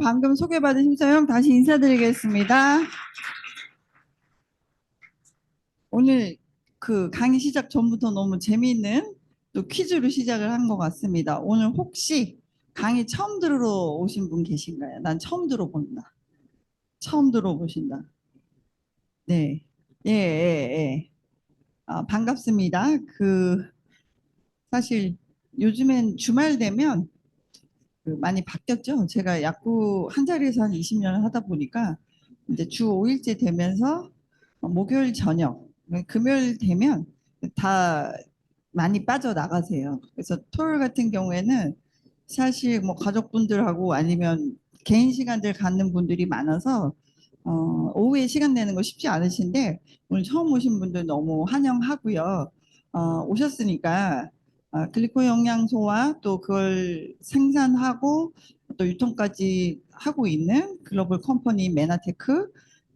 방금 소개받은 심사영 다시 인사드리겠습니다. 오늘 그 강의 시작 전부터 너무 재미있는 또 퀴즈로 시작을 한 것 같습니다. 오늘 혹시 강의 처음 들으러 오신 분 계신가요? 난 처음 들어본다. 처음 들어보신다. 네. 예, 예, 예. 아, 반갑습니다. 사실 요즘엔 주말 되면 많이 바뀌었죠. 제가 약국 한 자리에서 한 20년을 하다 보니까 이제 주 5일째 되면서 목요일 저녁, 금요일 되면 다 많이 빠져나가세요. 그래서 토요일 같은 경우에는 사실 뭐 가족분들하고 아니면 개인 시간들 갖는 분들이 많아서 오후에 시간 내는 거 쉽지 않으신데 오늘 처음 오신 분들 너무 환영하고요. 오셨으니까 글리코 영양소와 또 그걸 생산하고 또 유통까지 하고 있는 글로벌 컴퍼니 메나테크,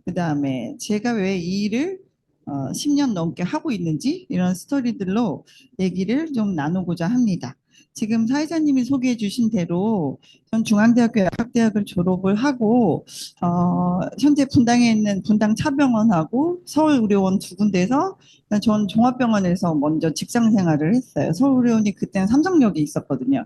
그다음에 제가 왜 이 일을 10년 넘게 하고 있는지 이런 스토리들로 얘기를 좀 나누고자 합니다. 지금 사회자님이 소개해 주신 대로 전 중앙대학교 약학대학을 졸업을 하고 현재 분당에 있는 분당 차병원하고 서울의료원 두 군데에서 전 종합병원에서 먼저 직장 생활을 했어요. 서울의료원이 그때는 삼성역에 있었거든요.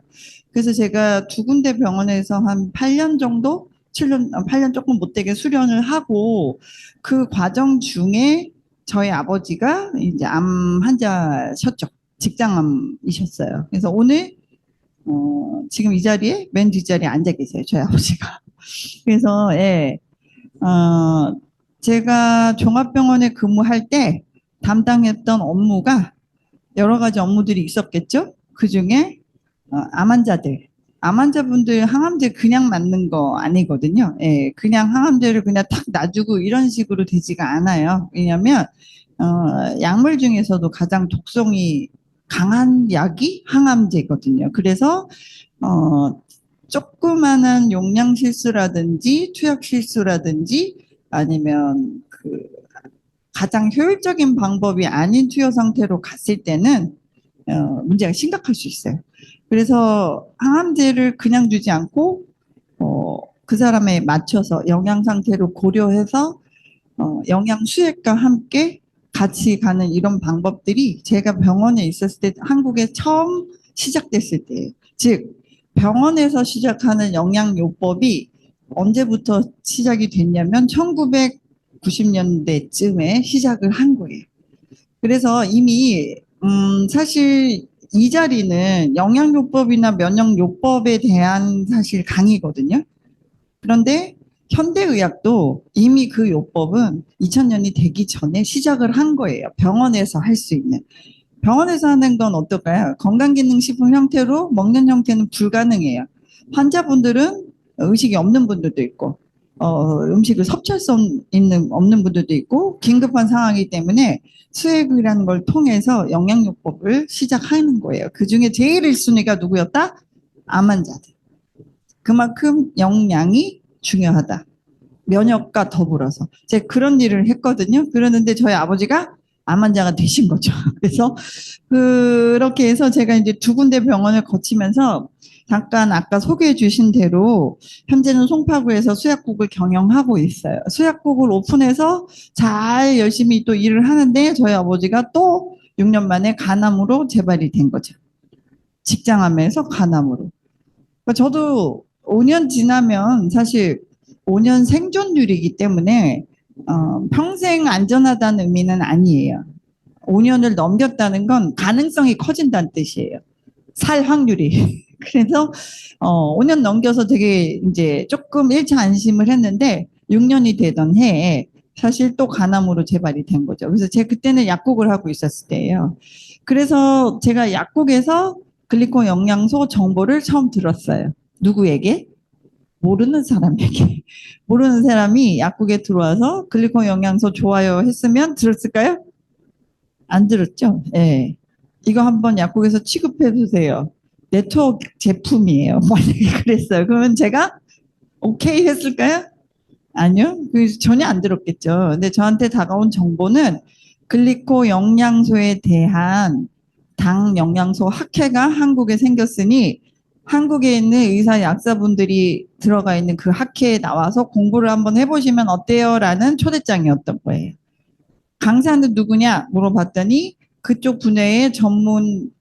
그래서 제가 두 군데 병원에서 한 8년 정도 7년, 8년 조금 못되게 수련을 하고 그 과정 중에 저희 아버지가 이제 암 환자셨죠. 직장암이셨어요. 그래서 오늘 지금 이 자리에 맨 뒷자리에 앉아 계세요. 저희 아버지가. 그래서 예, 제가 종합병원에 근무할 때 담당했던 업무가 여러 가지 업무들이 있었겠죠. 그 중에 암 환자들, 암 환자분들 항암제 그냥 맞는 거 아니거든요. 예, 그냥 항암제를 그냥 탁 놔주고 이런 식으로 되지가 않아요. 왜냐하면 약물 중에서도 가장 독성이 강한 약이 항암제거든요. 그래서 조그마한 용량 실수라든지 투약 실수라든지 아니면 가장 효율적인 방법이 아닌 투여 상태로 갔을 때는 문제가 심각할 수 있어요. 그래서 항암제를 그냥 주지 않고 그 사람에 맞춰서 영양 상태를 고려해서 영양 수액과 함께 같이 가는 이런 방법들이 제가 병원에 있었을 때 한국에 처음 시작됐을 때예요. 즉 병원에서 시작하는 영양요법이 언제부터 시작이 됐냐면 1990년대쯤에 시작을 한 거예요. 그래서 이미 사실 이 자리는 영양요법이나 면역요법에 대한 사실 강의거든요. 그런데 현대의학도 이미 그 요법은 2000년이 되기 전에 시작을 한 거예요. 병원에서 할 수 있는. 병원에서 하는 건 어떨까요? 건강기능식품 형태로 먹는 형태는 불가능해요. 환자분들은 의식이 없는 분들도 있고, 음식을 섭취할 수 없는 분들도 있고, 긴급한 상황이기 때문에 수액이라는 걸 통해서 영양요법을 시작하는 거예요. 그 중에 제일 1순위가 누구였다? 암 환자들. 그만큼 영양이 중요하다. 면역과 더불어서. 제가 그런 일을 했거든요. 그러는데 저희 아버지가 암 환자가 되신 거죠. 그래서 그렇게 해서 제가 이제 두 군데 병원을 거치면서 잠깐 아까 소개해 주신 대로 현재는 송파구에서 수약국을 경영하고 있어요. 수약국을 오픈해서 잘 열심히 또 일을 하는데 저희 아버지가 또 6년 만에 간암으로 재발이 된 거죠. 직장암에서 간암으로. 그러니까 저도 5년 지나면 사실 5년 생존율이기 때문에 평생 안전하다는 의미는 아니에요. 5년을 넘겼다는 건 가능성이 커진다는 뜻이에요. 살 확률이. 그래서 5년 넘겨서 되게 이제 조금 1차 안심을 했는데 6년이 되던 해에 사실 또 간암으로 재발이 된 거죠. 그래서 제가 그때는 약국을 하고 있었을 때예요. 그래서 제가 약국에서 글리콘 영양소 정보를 처음 들었어요. 누구에게? 모르는 사람에게. 모르는 사람이 약국에 들어와서 글리콘 영양소 좋아요 했으면 들었을까요? 안 들었죠? 예. 이거 한번 약국에서 취급해 주세요. 네트워크 제품이에요. 만약에 그랬어요. 그러면 제가 오케이 했을까요? 아니요. 전혀 안 들었겠죠. 근데 저한테 다가온 정보는 글리코 영양소에 대한 당 영양소 학회가 한국에 생겼으니 한국에 있는 의사 약사분들이 들어가 있는 그 학회에 나와서 공부를 한번 해보시면 어때요? 라는 초대장이었던 거예요. 강사는 누구냐 물어봤더니 그쪽 분야의 전문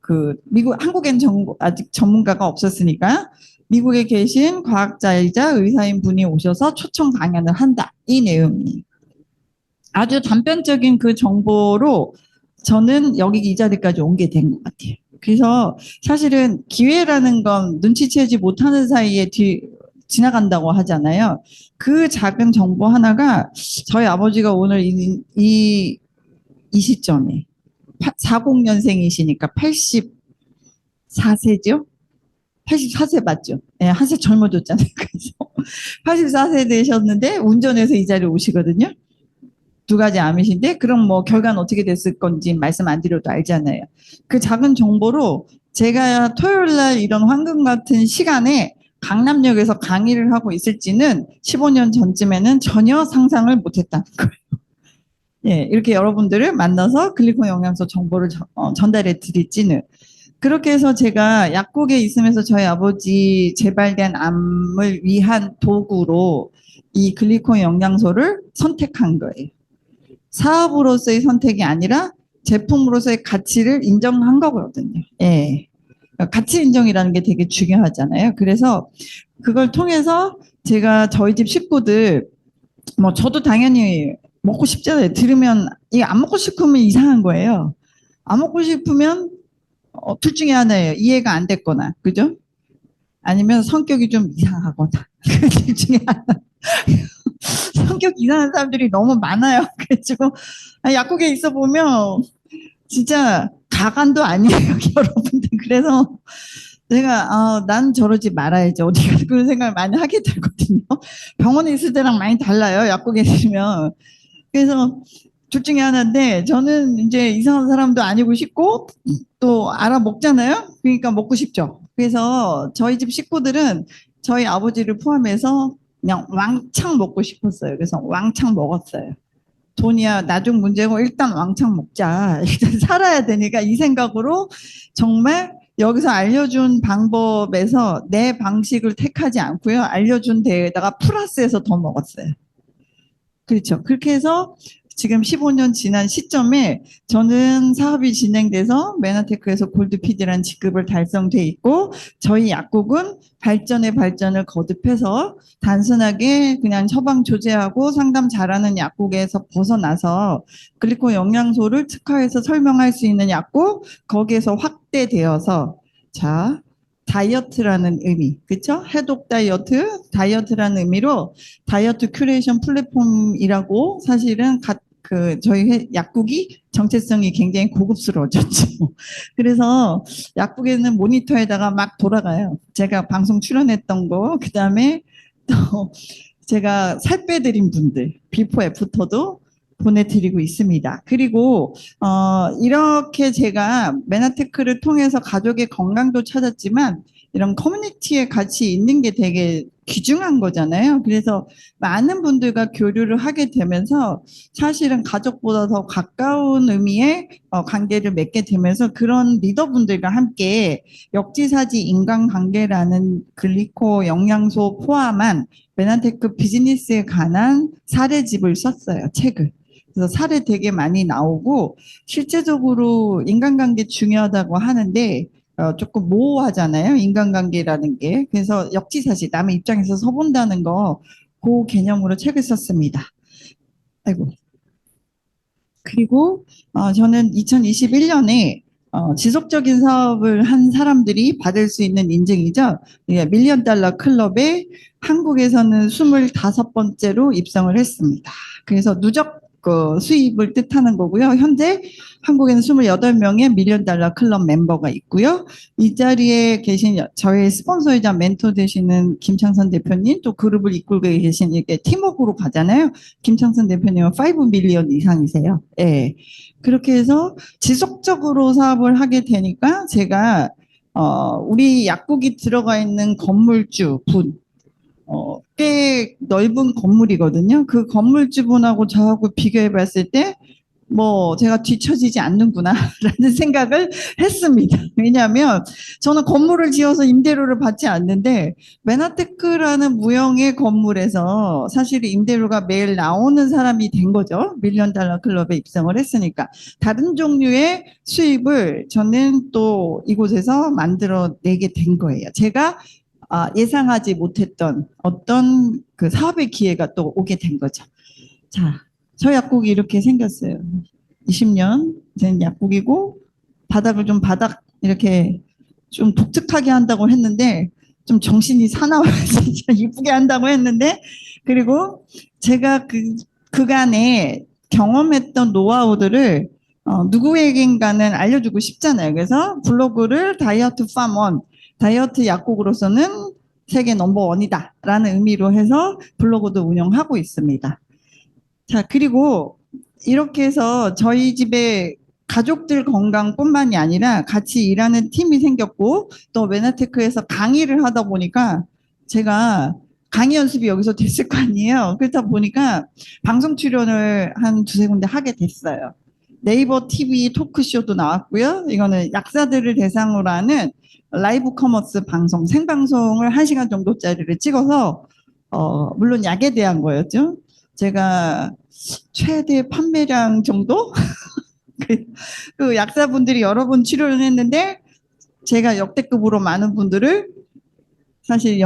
미국 한국엔 아직 전문가가 없었으니까 미국에 계신 과학자이자 의사인 분이 오셔서 초청 강연을 한다. 이 내용이 아주 단편적인 그 정보로 저는 여기 이 자리까지 온 게 된 것 같아요. 그래서 사실은 기회라는 건 눈치채지 못하는 사이에 지나간다고 하잖아요. 그 작은 정보 하나가 저희 아버지가 오늘 이 시점에 40년생이시니까 84세죠? 84세 맞죠? 네, 한 세 젊어졌잖아요. 그래서 84세 되셨는데 운전해서 이 자리에 오시거든요. 두 가지 암이신데 그럼 뭐 결과는 어떻게 됐을 건지 말씀 안 드려도 알잖아요. 그 작은 정보로 제가 토요일 날 이런 황금 같은 시간에 강남역에서 강의를 하고 있을지는 15년 전쯤에는 전혀 상상을 못했다는 거예요. 예, 이렇게 여러분들을 만나서 글리콘 영양소 정보를 전달해 드릴지는. 그렇게 해서 제가 약국에 있으면서 저희 아버지 재발된 암을 위한 도구로 이 글리콘 영양소를 선택한 거예요. 사업으로서의 선택이 아니라 제품으로서의 가치를 인정한 거거든요. 예. 가치 인정이라는 게 되게 중요하잖아요. 그래서 그걸 통해서 제가 저희 집 식구들, 뭐 저도 당연히 먹고 싶잖아요. 들으면 이게 안 먹고 싶으면 이상한 거예요. 안 먹고 싶으면 둘 중에 하나예요. 이해가 안 됐거나, 그죠? 아니면 성격이 좀 이상하거나. 둘 중에 하나. 성격 이상한 사람들이 너무 많아요. 그래가지고 약국에 있어 보면 진짜 가관도 아니에요, 여러분들. 그래서 내가 난 저러지 말아야지 어디가 그런 생각을 많이 하게 되거든요. 병원에 있을 때랑 많이 달라요, 약국에 있으면. 그래서 둘 중에 하나인데 저는 이제 이상한 사람도 아니고 싶고 또 알아먹잖아요. 그러니까 먹고 싶죠. 그래서 저희 집 식구들은 저희 아버지를 포함해서 그냥 왕창 먹고 싶었어요. 그래서 왕창 먹었어요. 돈이야 나중 문제고 일단 왕창 먹자. 일단 살아야 되니까 이 생각으로 정말 여기서 알려준 방법에서 내 방식을 택하지 않고요. 알려준 데에다가 플러스해서 더 먹었어요. 그렇죠. 그렇게 해서 지금 15년 지난 시점에 저는 사업이 진행돼서 메나테크에서 골드피디라는 직급을 달성돼 있고 저희 약국은 발전의 발전을 거듭해서 단순하게 그냥 처방 조제하고 상담 잘하는 약국에서 벗어나서 글리코 영양소를 특화해서 설명할 수 있는 약국 거기에서 확대되어서 자 다이어트라는 의미, 그렇죠? 해독 다이어트, 다이어트라는 의미로 다이어트 큐레이션 플랫폼이라고 사실은 저희 약국이 정체성이 굉장히 고급스러워졌죠. 그래서 약국에는 모니터에다가 막 돌아가요. 제가 방송 출연했던 거, 그 다음에 또 제가 살 빼드린 분들, 비포 애프터도 보내드리고 있습니다. 그리고 이렇게 제가 메나테크를 통해서 가족의 건강도 찾았지만 이런 커뮤니티에 같이 있는 게 되게 귀중한 거잖아요. 그래서 많은 분들과 교류를 하게 되면서 사실은 가족보다 더 가까운 의미의 관계를 맺게 되면서 그런 리더분들과 함께 역지사지 인간관계라는 글리코 영양소 포함한 메나테크 비즈니스에 관한 사례집을 썼어요. 책을. 그래서 사례 되게 많이 나오고 실제적으로 인간관계 중요하다고 하는데 조금 모호하잖아요. 인간관계라는 게. 그래서 역지사지 남의 입장에서 서본다는 거 그 개념으로 책을 썼습니다. 아이고. 그리고 저는 2021년에 지속적인 사업을 한 사람들이 받을 수 있는 인증이죠. 예, 밀리언 달러 클럽에 한국에서는 25번째로 입성을 했습니다. 그래서 누적 수입을 뜻하는 거고요. 현재 한국에는 28명의 밀리언 달러 클럽 멤버가 있고요. 이 자리에 계신 저의 스폰서이자 멘토 되시는 김창선 대표님, 또 그룹을 이끌고 계신 이렇게 팀워크로 가잖아요. 김창선 대표님은 5 밀리언 이상이세요. 예. 그렇게 해서 지속적으로 사업을 하게 되니까 제가 우리 약국이 들어가 있는 건물주 분, 꽤 넓은 건물이거든요. 그 건물주분하고 저하고 비교해 봤을 때 뭐 제가 뒤처지지 않는구나라는 생각을 했습니다. 왜냐하면 저는 건물을 지어서 임대료를 받지 않는데 메나테크라는 무형의 건물에서 사실 임대료가 매일 나오는 사람이 된 거죠. 밀리언 달러 클럽에 입성을 했으니까. 다른 종류의 수입을 저는 또 이곳에서 만들어내게 된 거예요. 제가 예상하지 못했던 어떤 그 사업의 기회가 또 오게 된 거죠. 자, 저 약국이 이렇게 생겼어요. 20년 된 약국이고 바닥을 좀 이렇게 좀 독특하게 한다고 했는데 좀 정신이 사나워요. 진짜 이쁘게 한다고 했는데 그리고 제가 그간에 경험했던 노하우들을 누구에겐가는 알려주고 싶잖아요. 그래서 블로그를 다이어트 팜원, 다이어트 약국으로서는 세계 넘버원이다 라는 의미로 해서 블로그도 운영하고 있습니다. 자, 그리고 이렇게 해서 저희 집에 가족들 건강뿐만이 아니라 같이 일하는 팀이 생겼고 또 메나테크에서 강의를 하다 보니까 제가 강의 연습이 여기서 됐을 거 아니에요. 그렇다 보니까 방송 출연을 한 두세 군데 하게 됐어요. 네이버 TV 토크쇼도 나왔고요. 이거는 약사들을 대상으로 하는 라이브 커머스 방송, 생방송을 1시간 정도짜리를 찍어서 물론 약에 대한 거였죠. 제가 최대 판매량 정도? 그 약사분들이 여러 번 치료를 했는데 제가 역대급으로 많은 분들을 사실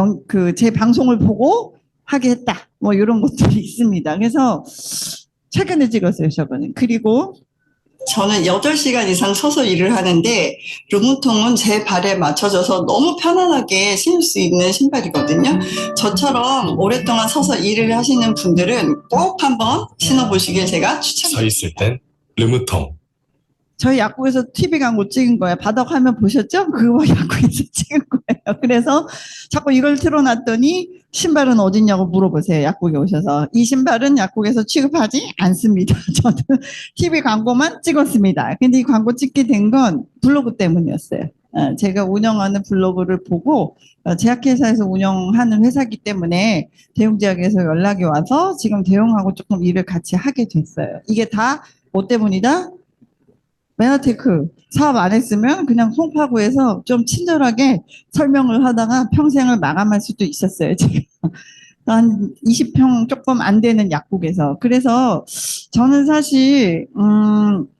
제 방송을 보고 하게 했다. 뭐 이런 것들이 있습니다. 그래서 최근에 찍었어요, 저거는. 그리고 저는 8시간 이상 서서 일을 하는데 르무통은 제 발에 맞춰져서 너무 편안하게 신을 수 있는 신발이거든요. 저처럼 오랫동안 서서 일을 하시는 분들은 꼭 한번 신어보시길 제가 추천드립니다. 서 있을 땐 르무통. 저희 약국에서 TV 광고 찍은 거예요. 바닥 화면 보셨죠? 그거 약국에서 찍은 거예요. 그래서 자꾸 이걸 틀어놨더니 신발은 어딨냐고 물어보세요. 약국에 오셔서. 이 신발은 약국에서 취급하지 않습니다. 저는 TV 광고만 찍었습니다. 근데 이 광고 찍게 된 건 블로그 때문이었어요. 제가 운영하는 블로그를 보고 제약회사에서 운영하는 회사이기 때문에 대웅제약에서 연락이 와서 지금 대웅하고 조금 일을 같이 하게 됐어요. 이게 다 뭐 때문이다? 메나테크 사업 안 했으면 그냥 송파구에서 좀 친절하게 설명을 하다가 평생을 마감할 수도 있었어요. 제가 한 20평 조금 안 되는 약국에서. 그래서 저는 사실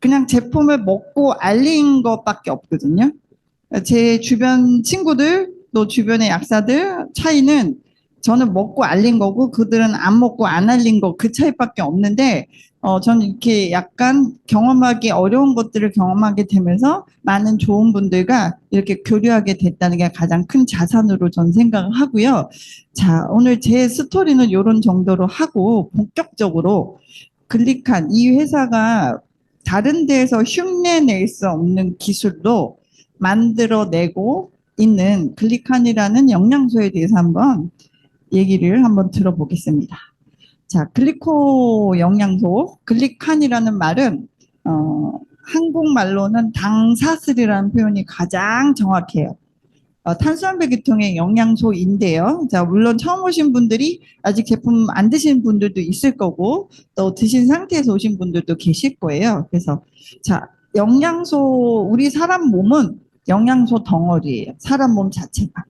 그냥 제품을 먹고 알린 것밖에 없거든요. 제 주변 친구들 또 주변의 약사들 차이는 저는 먹고 알린 거고 그들은 안 먹고 안 알린 거 그 차이밖에 없는데 저는 이렇게 약간 경험하기 어려운 것들을 경험하게 되면서 많은 좋은 분들과 이렇게 교류하게 됐다는 게 가장 큰 자산으로 전 생각을 하고요. 자, 오늘 제 스토리는 이런 정도로 하고 본격적으로 글리칸 이 회사가 다른 데에서 흉내낼 수 없는 기술로 만들어내고 있는 글리칸이라는 영양소에 대해서 얘기를 한번 들어보겠습니다. 자, 글리코 영양소, 글리칸이라는 말은 한국말로는 당사슬이라는 표현이 가장 정확해요. 탄수화물 계통의 영양소인데요. 자, 물론 처음 오신 분들이 아직 제품 안 드신 분들도 있을 거고 또 드신 상태에서 오신 분들도 계실 거예요. 그래서 자, 영양소, 우리 사람 몸은 영양소 덩어리예요. 사람 몸 자체가.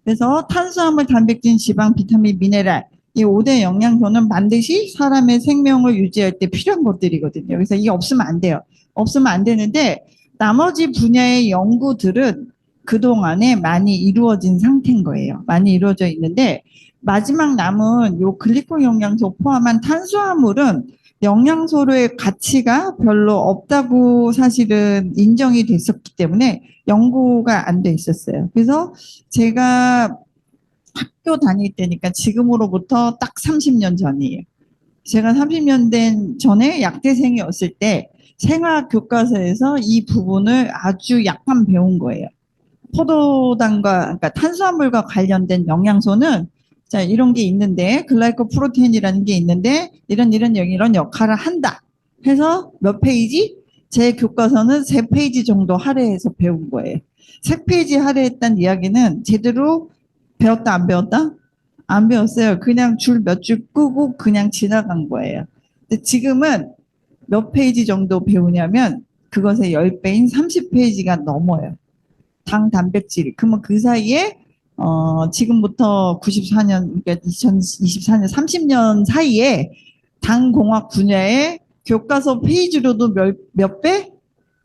그래서 탄수화물, 단백질, 지방, 비타민, 미네랄 이 5대 영양소는 반드시 사람의 생명을 유지할 때 필요한 것들이거든요. 그래서 이게 없으면 안 돼요. 없으면 안 되는데 나머지 분야의 연구들은 그동안에 많이 이루어진 상태인 거예요. 많이 이루어져 있는데 마지막 남은 요 글리콘 영양소 포함한 탄수화물은 영양소의 가치가 별로 없다고 사실은 인정이 됐었기 때문에 연구가 안 돼 있었어요. 그래서 제가 학교 다닐 때니까 지금으로부터 딱 30년 전이에요. 제가 30년 된 전에 약대생이었을 때 생화학 교과서에서 이 부분을 아주 약간 배운 거예요. 포도당과 그러니까 탄수화물과 관련된 영양소는 자 이런 게 있는데 글라이코 프로테인이라는 게 있는데 이런 역할을 한다 해서 몇 페이지? 제 교과서는 3페이지 정도 할애해서 배운 거예요. 3페이지 할애했다는 이야기는 제대로 배웠다 안 배웠다? 안 배웠어요. 그냥 줄 몇 줄 끄고 그냥 지나간 거예요. 근데 지금은 몇 페이지 정도 배우냐면 그것의 10배인 30페이지가 넘어요. 당 단백질이. 그러면 그 사이에 지금부터 94년, 그러니까 2024년, 30년 사이에 당공학 분야의 교과서 페이지로도 몇 배?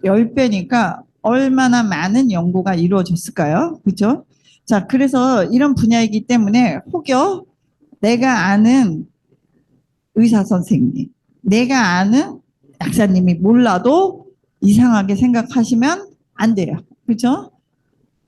10배니까 얼마나 많은 연구가 이루어졌을까요? 그죠? 자, 그래서 이런 분야이기 때문에 혹여 내가 아는 의사 선생님, 내가 아는 약사님이 몰라도 이상하게 생각하시면 안 돼요. 그죠?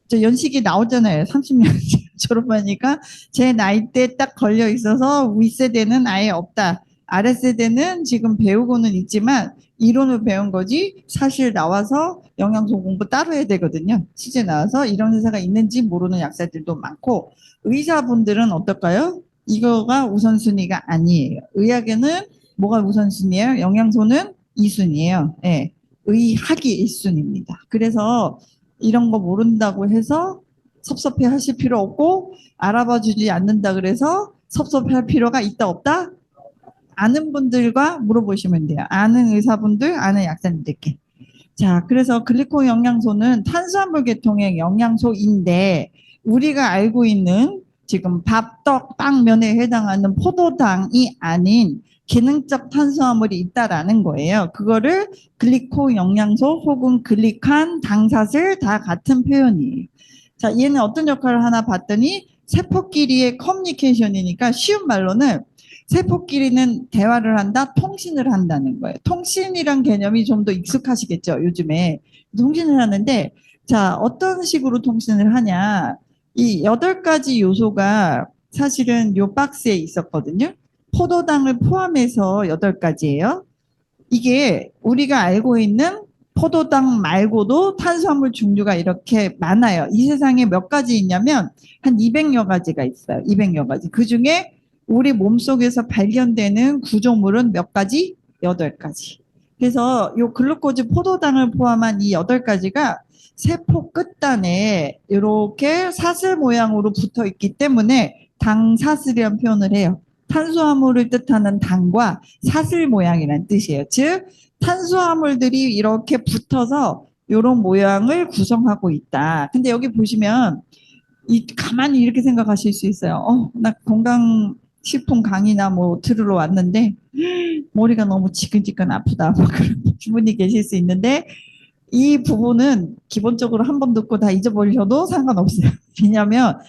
저 연식이 나오잖아요. 30년 졸업하니까 제 나이 때 딱 걸려 있어서 윗세대는 아예 없다. 아랫세대는 지금 배우고는 있지만 이론을 배운 거지 사실 나와서 영양소 공부 따로 해야 되거든요. 취재 나와서 이런 회사가 있는지 모르는 약사들도 많고 의사분들은 어떨까요? 이거가 우선순위가 아니에요. 의학에는 뭐가 우선순위예요? 영양소는 2순위예요. 예. 의학이 1순위입니다. 그래서 이런 거 모른다고 해서 섭섭해 하실 필요 없고 알아봐 주지 않는다 그래서 섭섭해 할 필요가 있다 없다? 아는 분들과 물어보시면 돼요. 아는 의사분들, 아는 약사님들께. 자, 그래서 글리코 영양소는 탄수화물 계통의 영양소인데 우리가 알고 있는 지금 밥, 떡, 빵, 면에 해당하는 포도당이 아닌 기능적 탄수화물이 있다라는 거예요. 그거를 글리코 영양소 혹은 글리칸, 당사슬 다 같은 표현이에요. 자, 얘는 어떤 역할을 하나 봤더니 세포끼리의 커뮤니케이션이니까 쉬운 말로는 세포끼리는 대화를 한다, 통신을 한다는 거예요. 통신이란 개념이 좀 더 익숙하시겠죠, 요즘에. 통신을 하는데, 자, 어떤 식으로 통신을 하냐. 이 8가지 요소가 사실은 요 박스에 있었거든요. 포도당을 포함해서 8가지예요. 이게 우리가 알고 있는 포도당 말고도 탄수화물 종류가 이렇게 많아요. 이 세상에 몇 가지 있냐면 한 200여 가지가 있어요. 200여 가지. 그 중에 우리 몸속에서 발견되는 구조물은 몇 가지? 8가지. 그래서 요 글루코즈 포도당을 포함한 이 8가지가 세포 끝단에 이렇게 사슬 모양으로 붙어 있기 때문에 당사슬이라는 표현을 해요. 탄수화물을 뜻하는 당과 사슬 모양이란 뜻이에요. 즉 탄수화물들이 이렇게 붙어서 이런 모양을 구성하고 있다. 근데 여기 보시면 가만히 이렇게 생각하실 수 있어요. 나 건강식품 강의나 뭐 들으러 왔는데 머리가 너무 지근지근 아프다. 뭐 그런 분이 계실 수 있는데 이 부분은 기본적으로 한 번 듣고 다 잊어버리셔도 상관없어요. 왜냐하면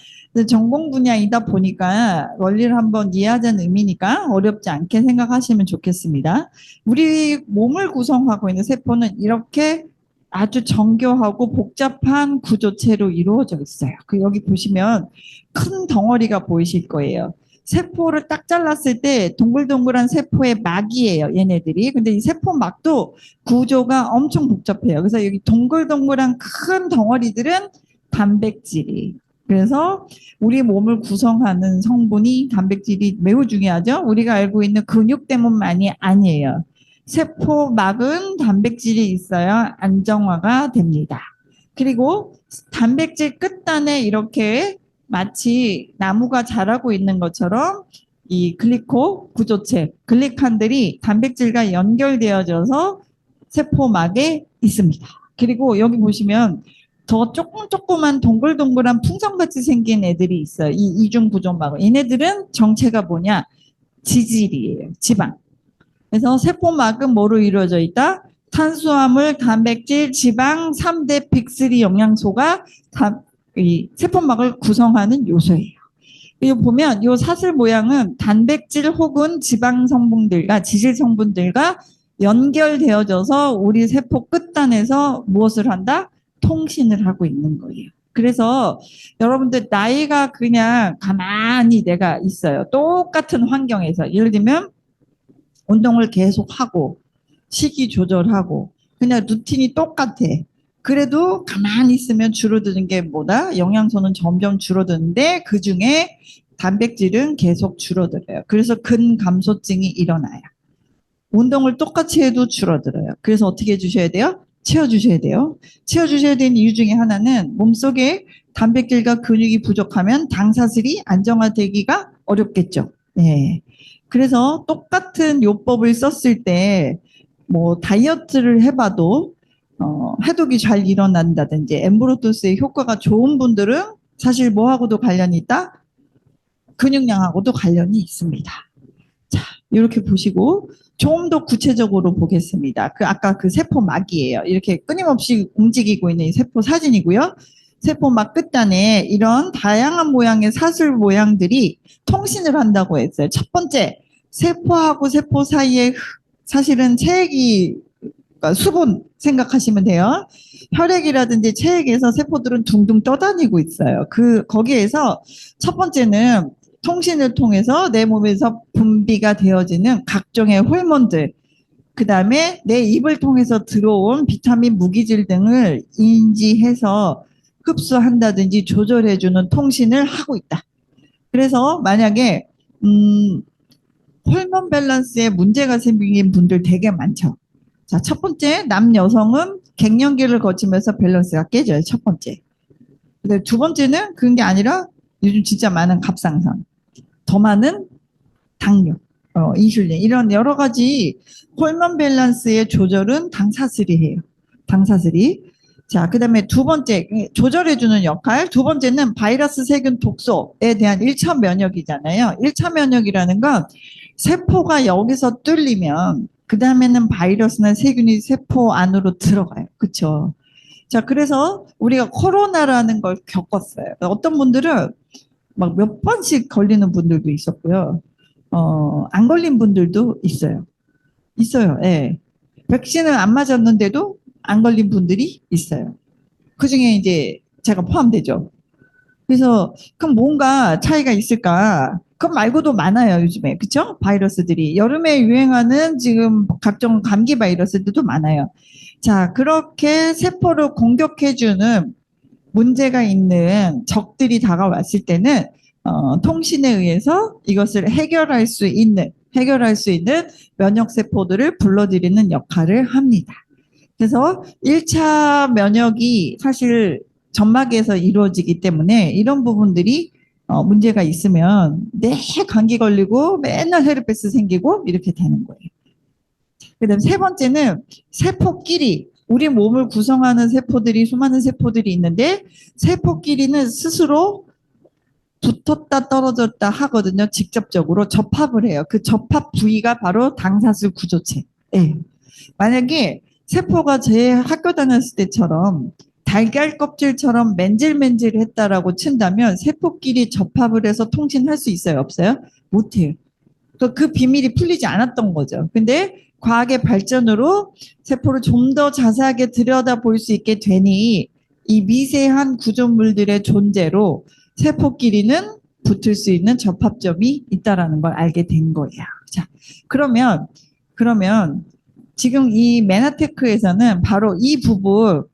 전공 분야이다 보니까 원리를 한번 이해하자는 의미니까 어렵지 않게 생각하시면 좋겠습니다. 우리 몸을 구성하고 있는 세포는 이렇게 아주 정교하고 복잡한 구조체로 이루어져 있어요. 여기 보시면 큰 덩어리가 보이실 거예요. 세포를 딱 잘랐을 때 동글동글한 세포의 막이에요, 얘네들이. 근데 이 세포막도 구조가 엄청 복잡해요. 그래서 여기 동글동글한 큰 덩어리들은 단백질이. 그래서 우리 몸을 구성하는 성분이 단백질이 매우 중요하죠. 우리가 알고 있는 근육 때문만이 아니에요. 세포막은 단백질이 있어야 안정화가 됩니다. 그리고 단백질 끝단에 이렇게 마치 나무가 자라고 있는 것처럼 이 글리코 구조체, 글리칸들이 단백질과 연결되어져서 세포막에 있습니다. 그리고 여기 보시면 더 조그만 동글동글한 풍선같이 생긴 애들이 있어요. 이 이중 구조막. 얘네들은 정체가 뭐냐? 지질이에요. 지방. 그래서 세포막은 뭐로 이루어져 있다? 탄수화물, 단백질, 지방 3대 빅3 영양소가 이 세포막을 구성하는 요소예요. 그리고 보면 이 사슬 모양은 단백질 혹은 지방 성분들과 지질 성분들과 연결되어져서 우리 세포 끝단에서 무엇을 한다? 통신을 하고 있는 거예요. 그래서 여러분들 나이가 그냥 가만히 내가 있어요. 똑같은 환경에서. 예를 들면 운동을 계속하고 식이 조절하고 그냥 루틴이 똑같아. 그래도 가만히 있으면 줄어드는 게 뭐다? 영양소는 점점 줄어드는데 그중에 단백질은 계속 줄어들어요. 그래서 근감소증이 일어나요. 운동을 똑같이 해도 줄어들어요. 그래서 어떻게 해주셔야 돼요? 채워주셔야 돼요. 채워주셔야 되는 이유 중에 하나는 몸속에 단백질과 근육이 부족하면 당사슬이 안정화되기가 어렵겠죠. 네. 그래서 똑같은 요법을 썼을 때 뭐 다이어트를 해봐도 해독이 잘 일어난다든지 엠브로토스의 효과가 좋은 분들은 사실 뭐하고도 관련이 있다? 근육량하고도 관련이 있습니다. 자, 이렇게 보시고 좀 더 구체적으로 보겠습니다. 아까 그 세포막이에요. 이렇게 끊임없이 움직이고 있는 이 세포 사진이고요. 세포막 끝단에 이런 다양한 모양의 사슬 모양들이 통신을 한다고 했어요. 첫 번째, 세포하고 세포 사이에 사실은 체액이, 그러니까 수분 생각하시면 돼요. 혈액이라든지 체액에서 세포들은 둥둥 떠다니고 있어요. 거기에서 첫 번째는 통신을 통해서 내 몸에서 분비가 되어지는 각종의 호르몬들, 그 다음에 내 입을 통해서 들어온 비타민, 무기질 등을 인지해서 흡수한다든지 조절해주는 통신을 하고 있다. 그래서 만약에 호르몬 밸런스에 문제가 생긴 분들 되게 많죠. 자, 첫 번째, 남여성은 갱년기를 거치면서 밸런스가 깨져요. 첫 번째. 근데 두 번째는 그런 게 아니라 요즘 진짜 많은 갑상선, 더 많은 당뇨, 인슐린, 이런 여러 가지 호르몬 밸런스의 조절은 당사슬이 해요. 당사슬이. 자, 그 다음에 두 번째, 조절해주는 역할. 두 번째는 바이러스, 세균, 독소에 대한 1차 면역이잖아요. 1차 면역이라는 건 세포가 여기서 뚫리면 그 다음에는 바이러스나 세균이 세포 안으로 들어가요. 그쵸? 자, 그래서 우리가 코로나라는 걸 겪었어요. 어떤 분들은 막 몇 번씩 걸리는 분들도 있었고요. 안 걸린 분들도 있어요. 있어요. 예. 백신을 안 맞았는데도 안 걸린 분들이 있어요. 그 중에 이제 제가 포함되죠. 그래서 그럼 뭔가 차이가 있을까? 그것 말고도 많아요, 요즘에. 그쵸? 바이러스들이. 여름에 유행하는 지금 각종 감기 바이러스들도 많아요. 자, 그렇게 세포를 공격해주는 문제가 있는 적들이 다가왔을 때는 통신에 의해서 이것을 해결할 수 있는 면역 세포들을 불러들이는 역할을 합니다. 그래서 1차 면역이 사실 점막에서 이루어지기 때문에 이런 부분들이 문제가 있으면 내 감기 걸리고 맨날 헤르페스 생기고 이렇게 되는 거예요. 그다음 세 번째는 세포끼리, 우리 몸을 구성하는 세포들이, 수많은 세포들이 있는데 세포끼리는 스스로 붙었다 떨어졌다 하거든요. 직접적으로 접합을 해요. 그 접합 부위가 바로 당사슬 구조체. 네. 만약에 세포가 제 학교 다녔을 때처럼 달걀 껍질처럼 맨질맨질했다라고 친다면 세포끼리 접합을 해서 통신할 수 있어요? 없어요? 못해요. 그 비밀이 풀리지 않았던 거죠. 근데 과학의 발전으로 세포를 좀 더 자세하게 들여다볼 수 있게 되니 이 미세한 구조물들의 존재로 세포끼리는 붙을 수 있는 접합점이 있다라는 걸 알게 된 거예요. 자, 그러면 지금 이 메나테크에서는 바로 이 부분,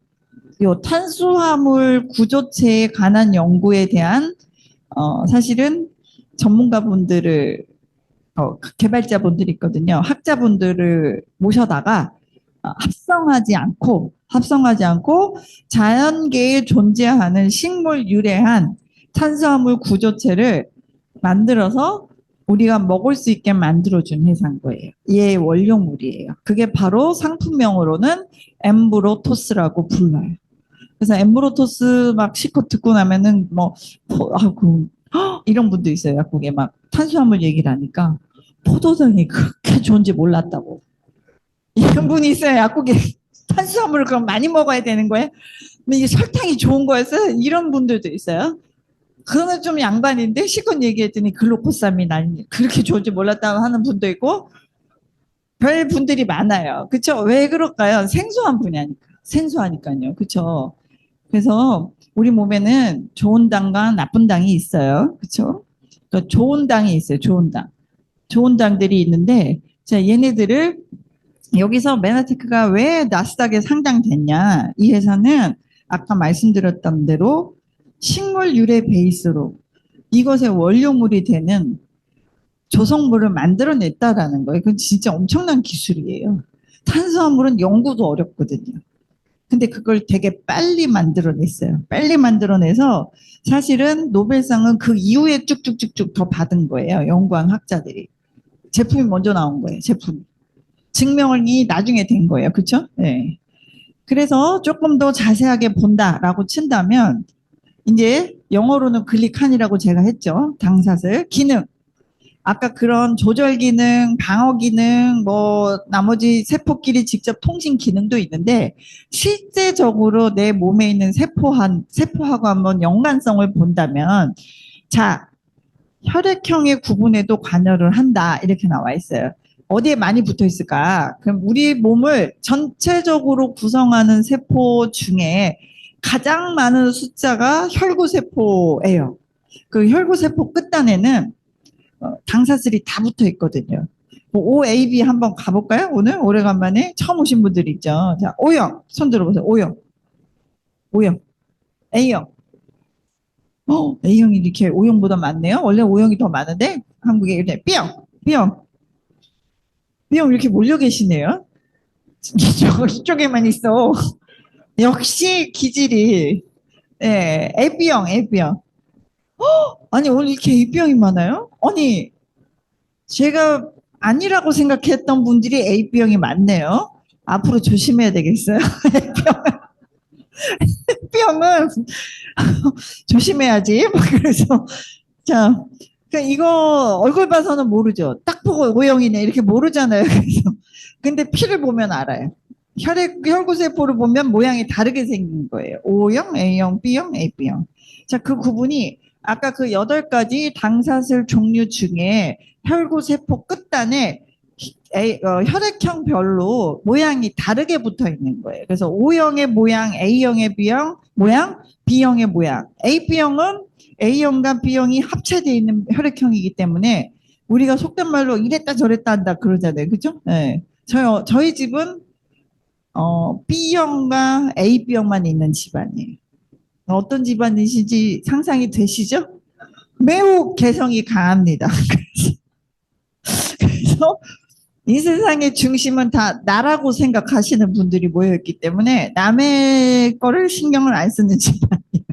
요 탄수화물 구조체에 관한 연구에 대한 사실은 전문가분들을 개발자분들이 있거든요. 학자분들을 모셔다가 합성하지 않고 자연계에 존재하는 식물 유래한 탄수화물 구조체를 만들어서 우리가 먹을 수 있게 만들어준 회사인 거예요. 얘의 원료물이에요. 그게 바로 상품명으로는 엠브로토스라고 불러요. 그래서 엠브로토스 막 실컷 듣고 나면은 이런 분도 있어요. 약국에 막 탄수화물 얘기를 하니까 포도당이 그렇게 좋은지 몰랐다고. 이런 분이 있어요. 약국에 탄수화물을 그럼 많이 먹어야 되는 거예요? 근데 이게 설탕이 좋은 거였어요? 이런 분들도 있어요. 그거는 좀 양반인데 실컷 얘기했더니 글루코사민 아니 그렇게 좋은지 몰랐다고 하는 분도 있고 별 분들이 많아요. 그쵸? 왜 그럴까요? 생소한 분야니까. 생소하니까요. 그쵸? 그래서 우리 몸에는 좋은 당과 나쁜 당이 있어요. 그쵸? 그러니까 좋은 당이 있어요. 좋은 당. 좋은 당들이 있는데 자, 얘네들을 여기서 메나테크가 왜 나스닥에 상장됐냐? 이 회사는 아까 말씀드렸던 대로 식물 유래 베이스로 이것의 원료물이 되는 조성물을 만들어냈다라는 거예요. 그건 진짜 엄청난 기술이에요. 탄수화물은 연구도 어렵거든요. 근데 그걸 되게 빨리 만들어냈어요. 빨리 만들어내서 사실은 노벨상은 그 이후에 쭉쭉쭉쭉 더 받은 거예요. 연구한 학자들이. 제품이 먼저 나온 거예요. 제품이. 증명이 나중에 된 거예요. 그렇죠? 네. 그래서 조금 더 자세하게 본다라고 친다면 이제 영어로는 글리칸이라고 제가 했죠. 당사슬 기능. 아까 그런 조절 기능, 방어 기능, 뭐 나머지 세포끼리 직접 통신 기능도 있는데 실제적으로 내 몸에 있는 세포하고 한번 연관성을 본다면 자, 혈액형의 구분에도 관여를 한다. 이렇게 나와 있어요. 어디에 많이 붙어 있을까? 그럼 우리 몸을 전체적으로 구성하는 세포 중에 가장 많은 숫자가 혈구세포예요. 그 혈구세포 끝단에는 당사슬이 다 붙어 있거든요. 뭐 OAB 한번 가볼까요? 오늘 오래간만에 처음 오신 분들 있죠. 자, O형 손 들어보세요. O형, A형. A형이 이렇게 O형보다 많네요. 원래 O형이 더 많은데 한국에 이렇게 B형 이렇게 몰려 계시네요. 이쪽에만 있어. 역시 기질이 AB형. 아니 오늘 이렇게 AB형이 많아요? 아니 제가 아니라고 생각했던 분들이 AB형이 많네요. 앞으로 조심해야 되겠어요. B형은 조심해야지. 그래서 자, 그러니까 이거 얼굴 봐서는 모르죠. 딱 보고 O형이네 이렇게 모르잖아요. 그래서 근데 피를 보면 알아요. 혈구세포를 보면 모양이 다르게 생긴 거예요. O형, A형, B형, AB형. 자, 그 구분이 아까 그 8가지 당사슬 종류 중에 혈구세포 끝단에 혈액형별로 모양이 다르게 붙어 있는 거예요. 그래서 O형의 모양, A형의 모양, B형의 모양. AB형은 A형과 B형이 합체되어 있는 혈액형이기 때문에 우리가 속된 말로 이랬다 저랬다 한다 그러잖아요. 그죠? 네. 저희 집은 B형과 AB형만 있는 집안이에요. 어떤 집안이신지 상상이 되시죠? 매우 개성이 강합니다. 그래서 이 세상의 중심은 다 나라고 생각하시는 분들이 모여있기 때문에 남의 거를 신경을 안 쓰는 집안이에요.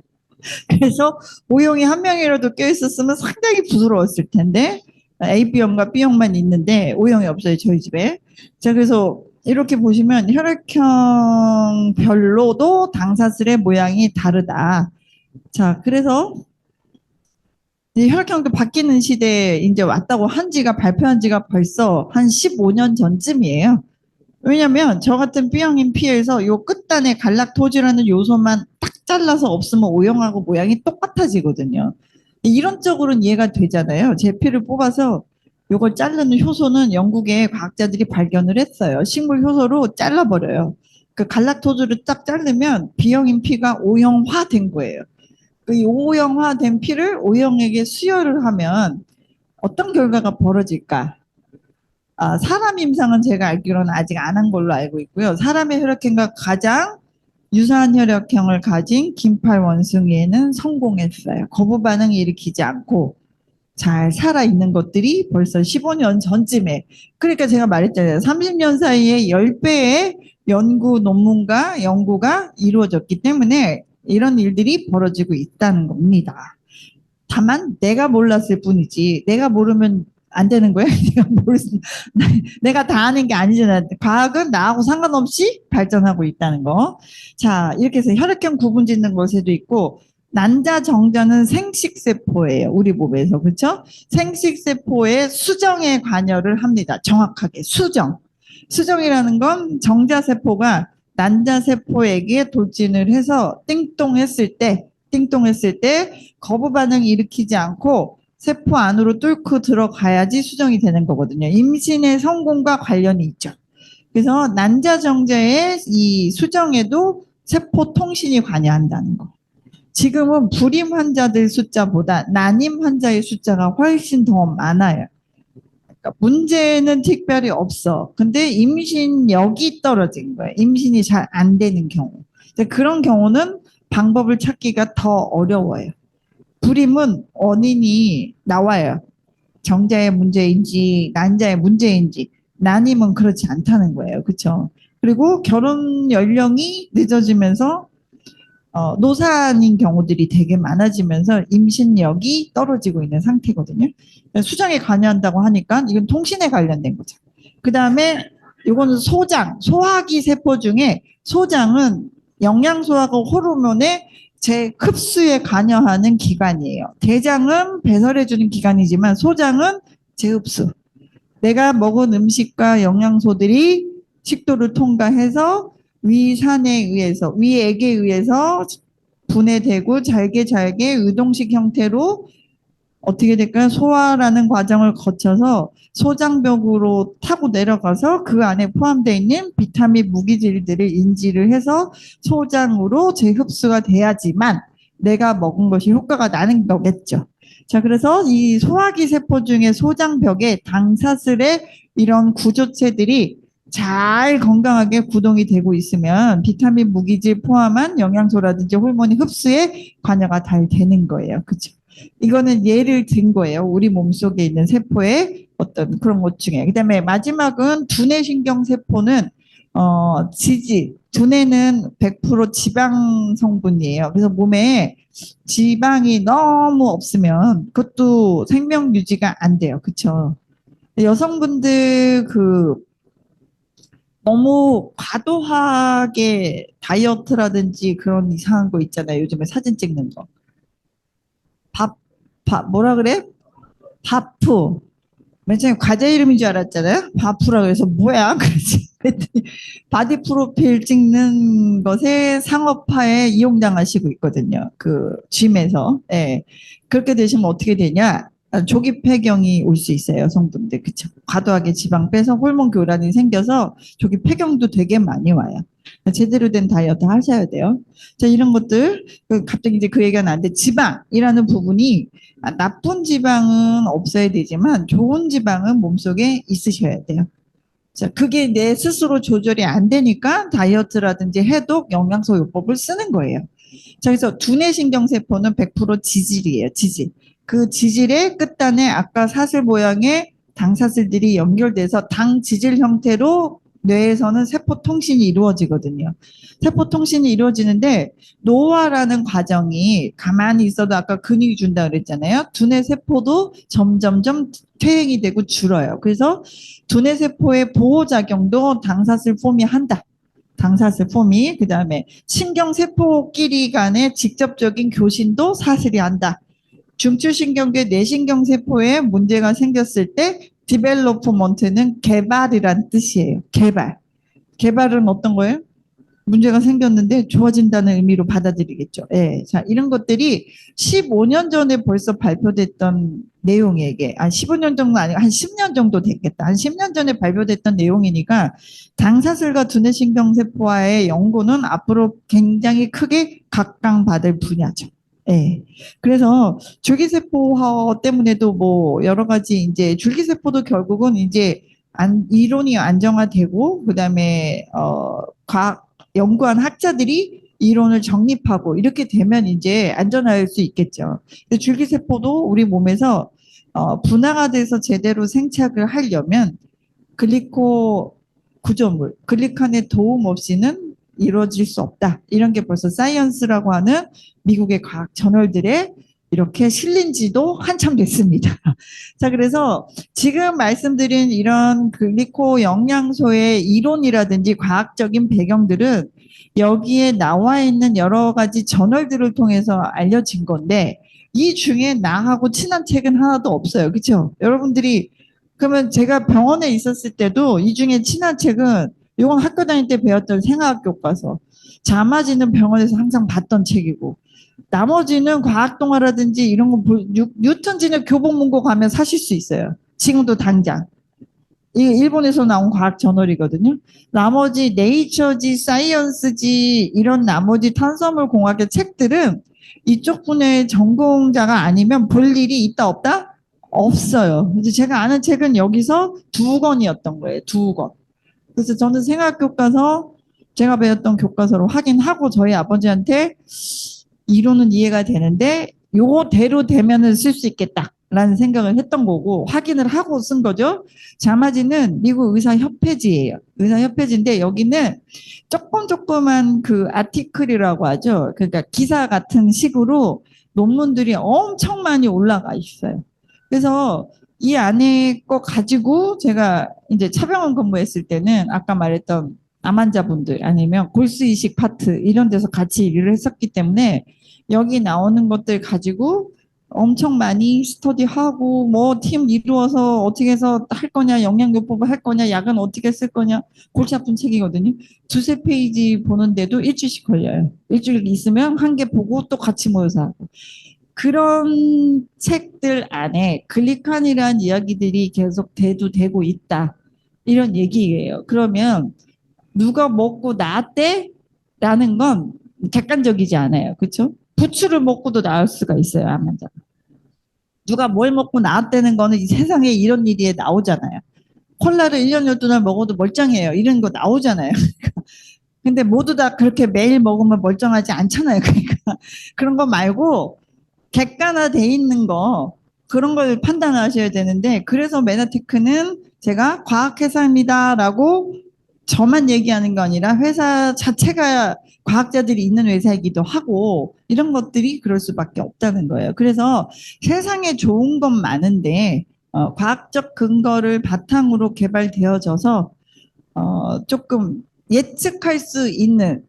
그래서 O형이 한 명이라도 껴있었으면 상당히 부드러웠을 텐데 AB형과 B형만 있는데 O형이 없어요. 저희 집에. 자, 그래서 이렇게 보시면 혈액형별로도 당사슬의 모양이 다르다. 자, 그래서 이 혈액형도 바뀌는 시대에 이제 왔다고 발표한 지가 벌써 한 15년 전쯤이에요. 왜냐면 저 같은 B형인 피에서 요 끝단에 갈락토지라는 요소만 딱 잘라서 없으면 O형하고 모양이 똑같아지거든요. 이론적으로는 이해가 되잖아요. 제 피를 뽑아서 요걸 자르는 효소는 영국의 과학자들이 발견을 했어요. 식물 효소로 잘라버려요. 그 갈락토즈를 딱 자르면 B형인 피가 O형화 된 거예요. 그 O형화 된 피를 O형에게 수혈을 하면 어떤 결과가 벌어질까? 사람 임상은 제가 알기로는 아직 안 한 걸로 알고 있고요. 사람의 혈액형과 가장 유사한 혈액형을 가진 긴팔 원숭이에는 성공했어요. 거부 반응을 일으키지 않고 잘 살아있는 것들이 벌써 15년 전쯤에 그러니까 제가 말했잖아요. 30년 사이에 10배의 연구가 이루어졌기 때문에 이런 일들이 벌어지고 있다는 겁니다. 다만 내가 몰랐을 뿐이지 내가 모르면 안 되는 거야. 내가 다 아는 게 아니잖아. 과학은 나하고 상관없이 발전하고 있다는 거. 자, 이렇게 해서 혈액형 구분 짓는 것에도 있고 난자 정자는 생식세포예요. 우리 몸에서. 그렇죠? 생식세포의 수정에 관여를 합니다. 정확하게 수정. 수정이라는 건 정자세포가 난자세포에게 돌진을 해서 띵동했을 때 거부 반응을 일으키지 않고 세포 안으로 뚫고 들어가야지 수정이 되는 거거든요. 임신의 성공과 관련이 있죠. 그래서 난자정자의 이 수정에도 세포 통신이 관여한다는 거. 지금은 불임 환자들 숫자보다 난임 환자의 숫자가 훨씬 더 많아요. 그러니까 문제는 특별히 없어. 근데 임신력이 떨어진 거예요. 임신이 잘 안 되는 경우. 그런 경우는 방법을 찾기가 더 어려워요. 불임은 원인이 나와요. 정자의 문제인지 난자의 문제인지. 난임은 그렇지 않다는 거예요. 그렇죠? 그리고 결혼 연령이 늦어지면서 노산인 경우들이 되게 많아지면서 임신력이 떨어지고 있는 상태거든요. 수정에 관여한다고 하니까 이건 통신에 관련된 거죠. 그 다음에 요거는 소장, 소화기 세포 중에 소장은 영양소하고 호르몬의 재흡수에 관여하는 기관이에요. 대장은 배설해주는 기관이지만 소장은 재흡수. 내가 먹은 음식과 영양소들이 식도를 통과해서 위산에 의해서, 위액에 의해서 분해되고 잘게 잘게 의동식 형태로 어떻게 될까요? 소화라는 과정을 거쳐서 소장벽으로 타고 내려가서 그 안에 포함되어 있는 비타민 무기질들을 인지를 해서 소장으로 재흡수가 돼야지만 내가 먹은 것이 효과가 나는 거겠죠. 자, 그래서 이 소화기 세포 중에 소장벽에 당사슬의 이런 구조체들이 잘 건강하게 구동이 되고 있으면 비타민 무기질 포함한 영양소라든지 호르몬이 흡수에 관여가 잘 되는 거예요. 그렇죠? 이거는 예를 든 거예요. 우리 몸속에 있는 세포의 어떤 그런 것 중에. 그다음에 마지막은 두뇌 신경 세포는 지질. 두뇌는 100% 지방 성분이에요. 그래서 몸에 지방이 너무 없으면 그것도 생명 유지가 안 돼요. 그렇죠? 여성분들 너무 과도하게 다이어트라든지 그런 이상한 거 있잖아요. 요즘에 사진 찍는 거. 밥, 뭐라 그래? 바프. 맨 처음에 과자 이름인 줄 알았잖아요. 바프라 그래서 뭐야? 그랬지. 그랬더니 바디 프로필 찍는 것에 상업화에 이용당하시고 있거든요. 그 짐에서. 예. 그렇게 되시면 어떻게 되냐? 조기 폐경이 올 수 있어요. 여성분들. 그쵸? 과도하게 지방 빼서 호르몬 교란이 생겨서 조기 폐경도 되게 많이 와요. 제대로 된 다이어트 하셔야 돼요. 자, 이런 것들, 갑자기 이제 그 얘기가 나는데, 지방이라는 부분이 나쁜 지방은 없어야 되지만 좋은 지방은 몸속에 있으셔야 돼요. 자, 그게 내 스스로 조절이 안 되니까 다이어트라든지 해독 영양소 요법을 쓰는 거예요. 자, 그래서 두뇌신경세포는 100% 지질이에요. 지질. 그 지질의 끝단에 아까 사슬 모양의 당사슬들이 연결돼서 당 지질 형태로 뇌에서는 세포 통신이 이루어지거든요. 세포 통신이 이루어지는데 노화라는 과정이 가만히 있어도 아까 근육이 준다 그랬잖아요. 두뇌 세포도 점점점 퇴행이 되고 줄어요. 그래서 두뇌 세포의 보호 작용도 당사슬 폼이 한다. 당사슬 폼이 그다음에 신경세포끼리 간의 직접적인 교신도 사슬이 한다. 중추신경계 뇌신경세포에 문제가 생겼을 때 디벨로프먼트는 개발이란 뜻이에요. 개발. 개발은 어떤 거예요? 문제가 생겼는데 좋아진다는 의미로 받아들이겠죠. 예. 자, 이런 것들이 15년 전에 벌써 발표됐던 내용에게, 15년 정도 아니고 한 10년 정도 됐겠다. 한 10년 전에 발표됐던 내용이니까 당사슬과 두뇌신경세포와의 연구는 앞으로 굉장히 크게 각광받을 분야죠. 예. 그래서 줄기세포 때문에도 뭐 여러 가지 이제 줄기세포도 결국은 이제 이론이 안정화되고 그다음에 과학 연구한 학자들이 이론을 정립하고 이렇게 되면 이제 안전할 수 있겠죠. 근데 줄기세포도 우리 몸에서 분화가 돼서 제대로 생착을 하려면 글리코 구조물, 글리칸의 도움 없이는 이루어질 수 없다. 이런 게 벌써 사이언스라고 하는 미국의 과학 저널들에 이렇게 실린 지도 한참 됐습니다. 자, 그래서 지금 말씀드린 이런 글리코 영양소의 이론이라든지 과학적인 배경들은 여기에 나와 있는 여러 가지 저널들을 통해서 알려진 건데 이 중에 나하고 친한 책은 하나도 없어요. 그렇죠? 여러분들이 그러면 제가 병원에 있었을 때도 이 중에 친한 책은 이건 학교 다닐 때 배웠던 생화학 교과서, 자마지는 병원에서 항상 봤던 책이고 나머지는 과학 동화라든지 이런 거 뉴턴 진역 교보문고 가면 사실 수 있어요. 지금도 당장. 이 일본에서 나온 과학 저널이거든요. 나머지 네이처지, 사이언스지 이런 나머지 탄수화물 공학의 책들은 이쪽 분야의 전공자가 아니면 볼 일이 있다 없다? 없어요. 이제 제가 아는 책은 여기서 2권이었던 거예요. 2권. 그래서 저는 생활 교과서 제가 배웠던 교과서로 확인하고 저희 아버지한테 이론은 이해가 되는데 요거대로 되면은 쓸 수 있겠다라는 생각을 했던 거고 확인을 하고 쓴 거죠. 자마지는 미국 의사협회지예요. 의사협회지인데 여기는 조그만 그 아티클이라고 하죠. 그러니까 기사 같은 식으로 논문들이 엄청 많이 올라가 있어요. 그래서 이 안에 거 가지고 제가 이제 차병원 근무했을 때는 아까 말했던 암 환자분들 아니면 골수 이식 파트 이런 데서 같이 일을 했었기 때문에 여기 나오는 것들 가지고 엄청 많이 스터디하고 뭐 팀 이루어서 어떻게 해서 할 거냐, 영양요법을 할 거냐, 약은 어떻게 쓸 거냐, 골치 아픈 책이거든요. 두세 페이지 보는데도 일주일씩 걸려요. 일주일 있으면 한 개 보고 또 같이 모여서 하고. 그런 책들 안에 글리칸이라는 이야기들이 계속 대두되고 있다. 이런 얘기예요. 그러면 누가 먹고 나았대? 라는 건 객관적이지 않아요. 그렇죠? 부추를 먹고도 나을 수가 있어요. 암 환자. 누가 뭘 먹고 나았다는 거는 이 세상에 이런 일이 나오잖아요. 콜라를 1년 12날 먹어도 멀쩡해요. 이런 거 나오잖아요. 근데 모두 다 그렇게 매일 먹으면 멀쩡하지 않잖아요. 그러니까 그런 거 말고 객관화돼 있는 거 그런 걸 판단하셔야 되는데 그래서 메나테크는 제가 과학회사입니다라고 저만 얘기하는 거 아니라 회사 자체가 과학자들이 있는 회사이기도 하고 이런 것들이 그럴 수밖에 없다는 거예요. 그래서 세상에 좋은 건 많은데 과학적 근거를 바탕으로 개발되어져서 조금 예측할 수 있는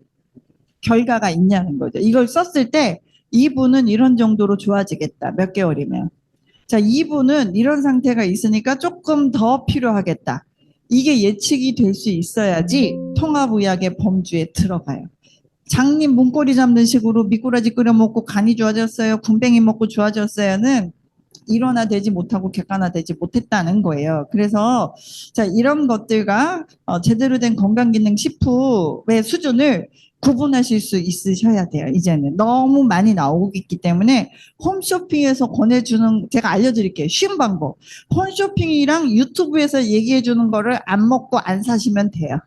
결과가 있냐는 거죠. 이걸 썼을 때 이분은 이런 정도로 좋아지겠다. 몇 개월이면. 자, 이분은 이런 상태가 있으니까 조금 더 필요하겠다. 이게 예측이 될 수 있어야지 통합의학의 범주에 들어가요. 장님 문고리 잡는 식으로 미꾸라지 끓여 먹고 간이 좋아졌어요. 군뱅이 먹고 좋아졌어요는 일원화되지 못하고 객관화되지 못했다는 거예요. 그래서 자 이런 것들과 제대로 된 건강기능식품의 수준을 구분하실 수 있으셔야 돼요. 이제는 너무 많이 나오고 있기 때문에 홈쇼핑에서 권해주는 제가 알려드릴게요. 쉬운 방법. 홈쇼핑이랑 유튜브에서 얘기해주는 거를 안 먹고 안 사시면 돼요.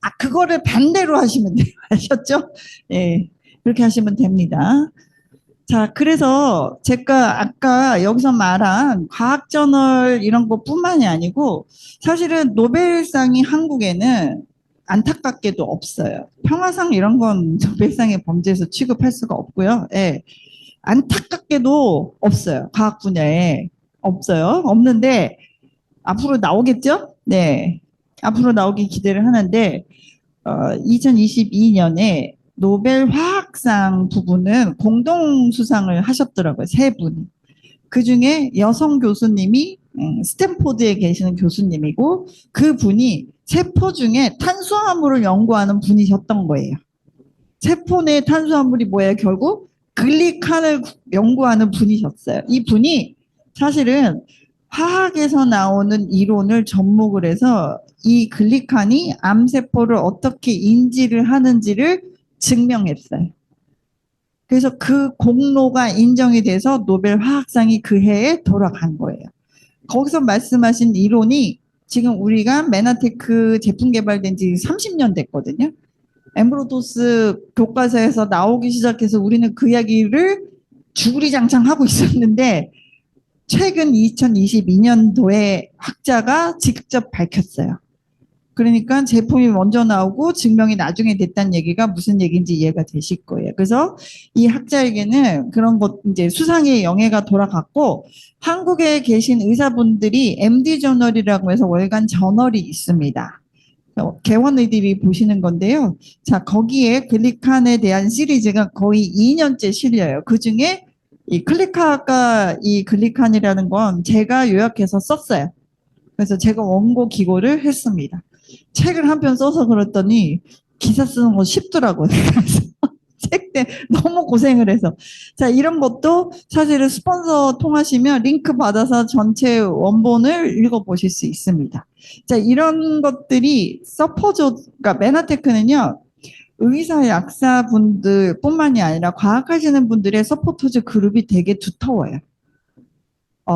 아 그거를 반대로 하시면 돼요. 아셨죠? 예, 그렇게 하시면 됩니다. 자, 그래서 제가 아까 여기서 말한 과학저널 이런 것뿐만이 아니고 사실은 노벨상이 한국에는 안타깝게도 없어요. 평화상 이런 건 노벨상의 범죄에서 취급할 수가 없고요. 예. 안타깝게도 없어요. 과학 분야에 없어요. 없는데 앞으로 나오겠죠? 네. 앞으로 나오기 기대를 하는데 2022년에 노벨 화학상 부분은 공동 수상을 하셨더라고요. 세 분. 그 중에 여성 교수님이 스탠포드에 계시는 교수님이고 그 분이 세포 중에 탄수화물을 연구하는 분이셨던 거예요. 세포 내 탄수화물이 뭐예요? 결국 글리칸을 연구하는 분이셨어요. 이 분이 사실은 화학에서 나오는 이론을 접목을 해서 이 글리칸이 암세포를 어떻게 인지를 하는지를 증명했어요. 그래서 그 공로가 인정이 돼서 노벨 화학상이 그 해에 돌아간 거예요. 거기서 말씀하신 이론이 지금 우리가 메나테크 제품 개발된 지 30년 됐거든요. 엠브로도스 교과서에서 나오기 시작해서 우리는 그 이야기를 주구리장창 하고 있었는데 최근 2022년도에 학자가 직접 밝혔어요. 그러니까 제품이 먼저 나오고 증명이 나중에 됐다는 얘기가 무슨 얘기인지 이해가 되실 거예요. 그래서 이 학자에게는 그런 것 이제 수상의 영예가 돌아갔고 한국에 계신 의사분들이 MD 저널이라고 해서 월간 저널이 있습니다. 개원의들이 보시는 건데요. 자, 거기에 글리칸에 대한 시리즈가 거의 2년째 실려요. 그 중에 이 클리카가 이 글리칸이라는 건 제가 요약해서 썼어요. 그래서 제가 원고 기고를 했습니다. 책을 한 편 써서 그랬더니 기사 쓰는 거 쉽더라고요. 그래서 책 때 너무 고생을 해서. 자, 이런 것도 사실은 스폰서 통하시면 링크 받아서 전체 원본을 읽어보실 수 있습니다. 자, 이런 것들이 서포저, 그러니까 메나테크는요, 의사, 약사분들 뿐만이 아니라 과학하시는 분들의 서포터즈 그룹이 되게 두터워요.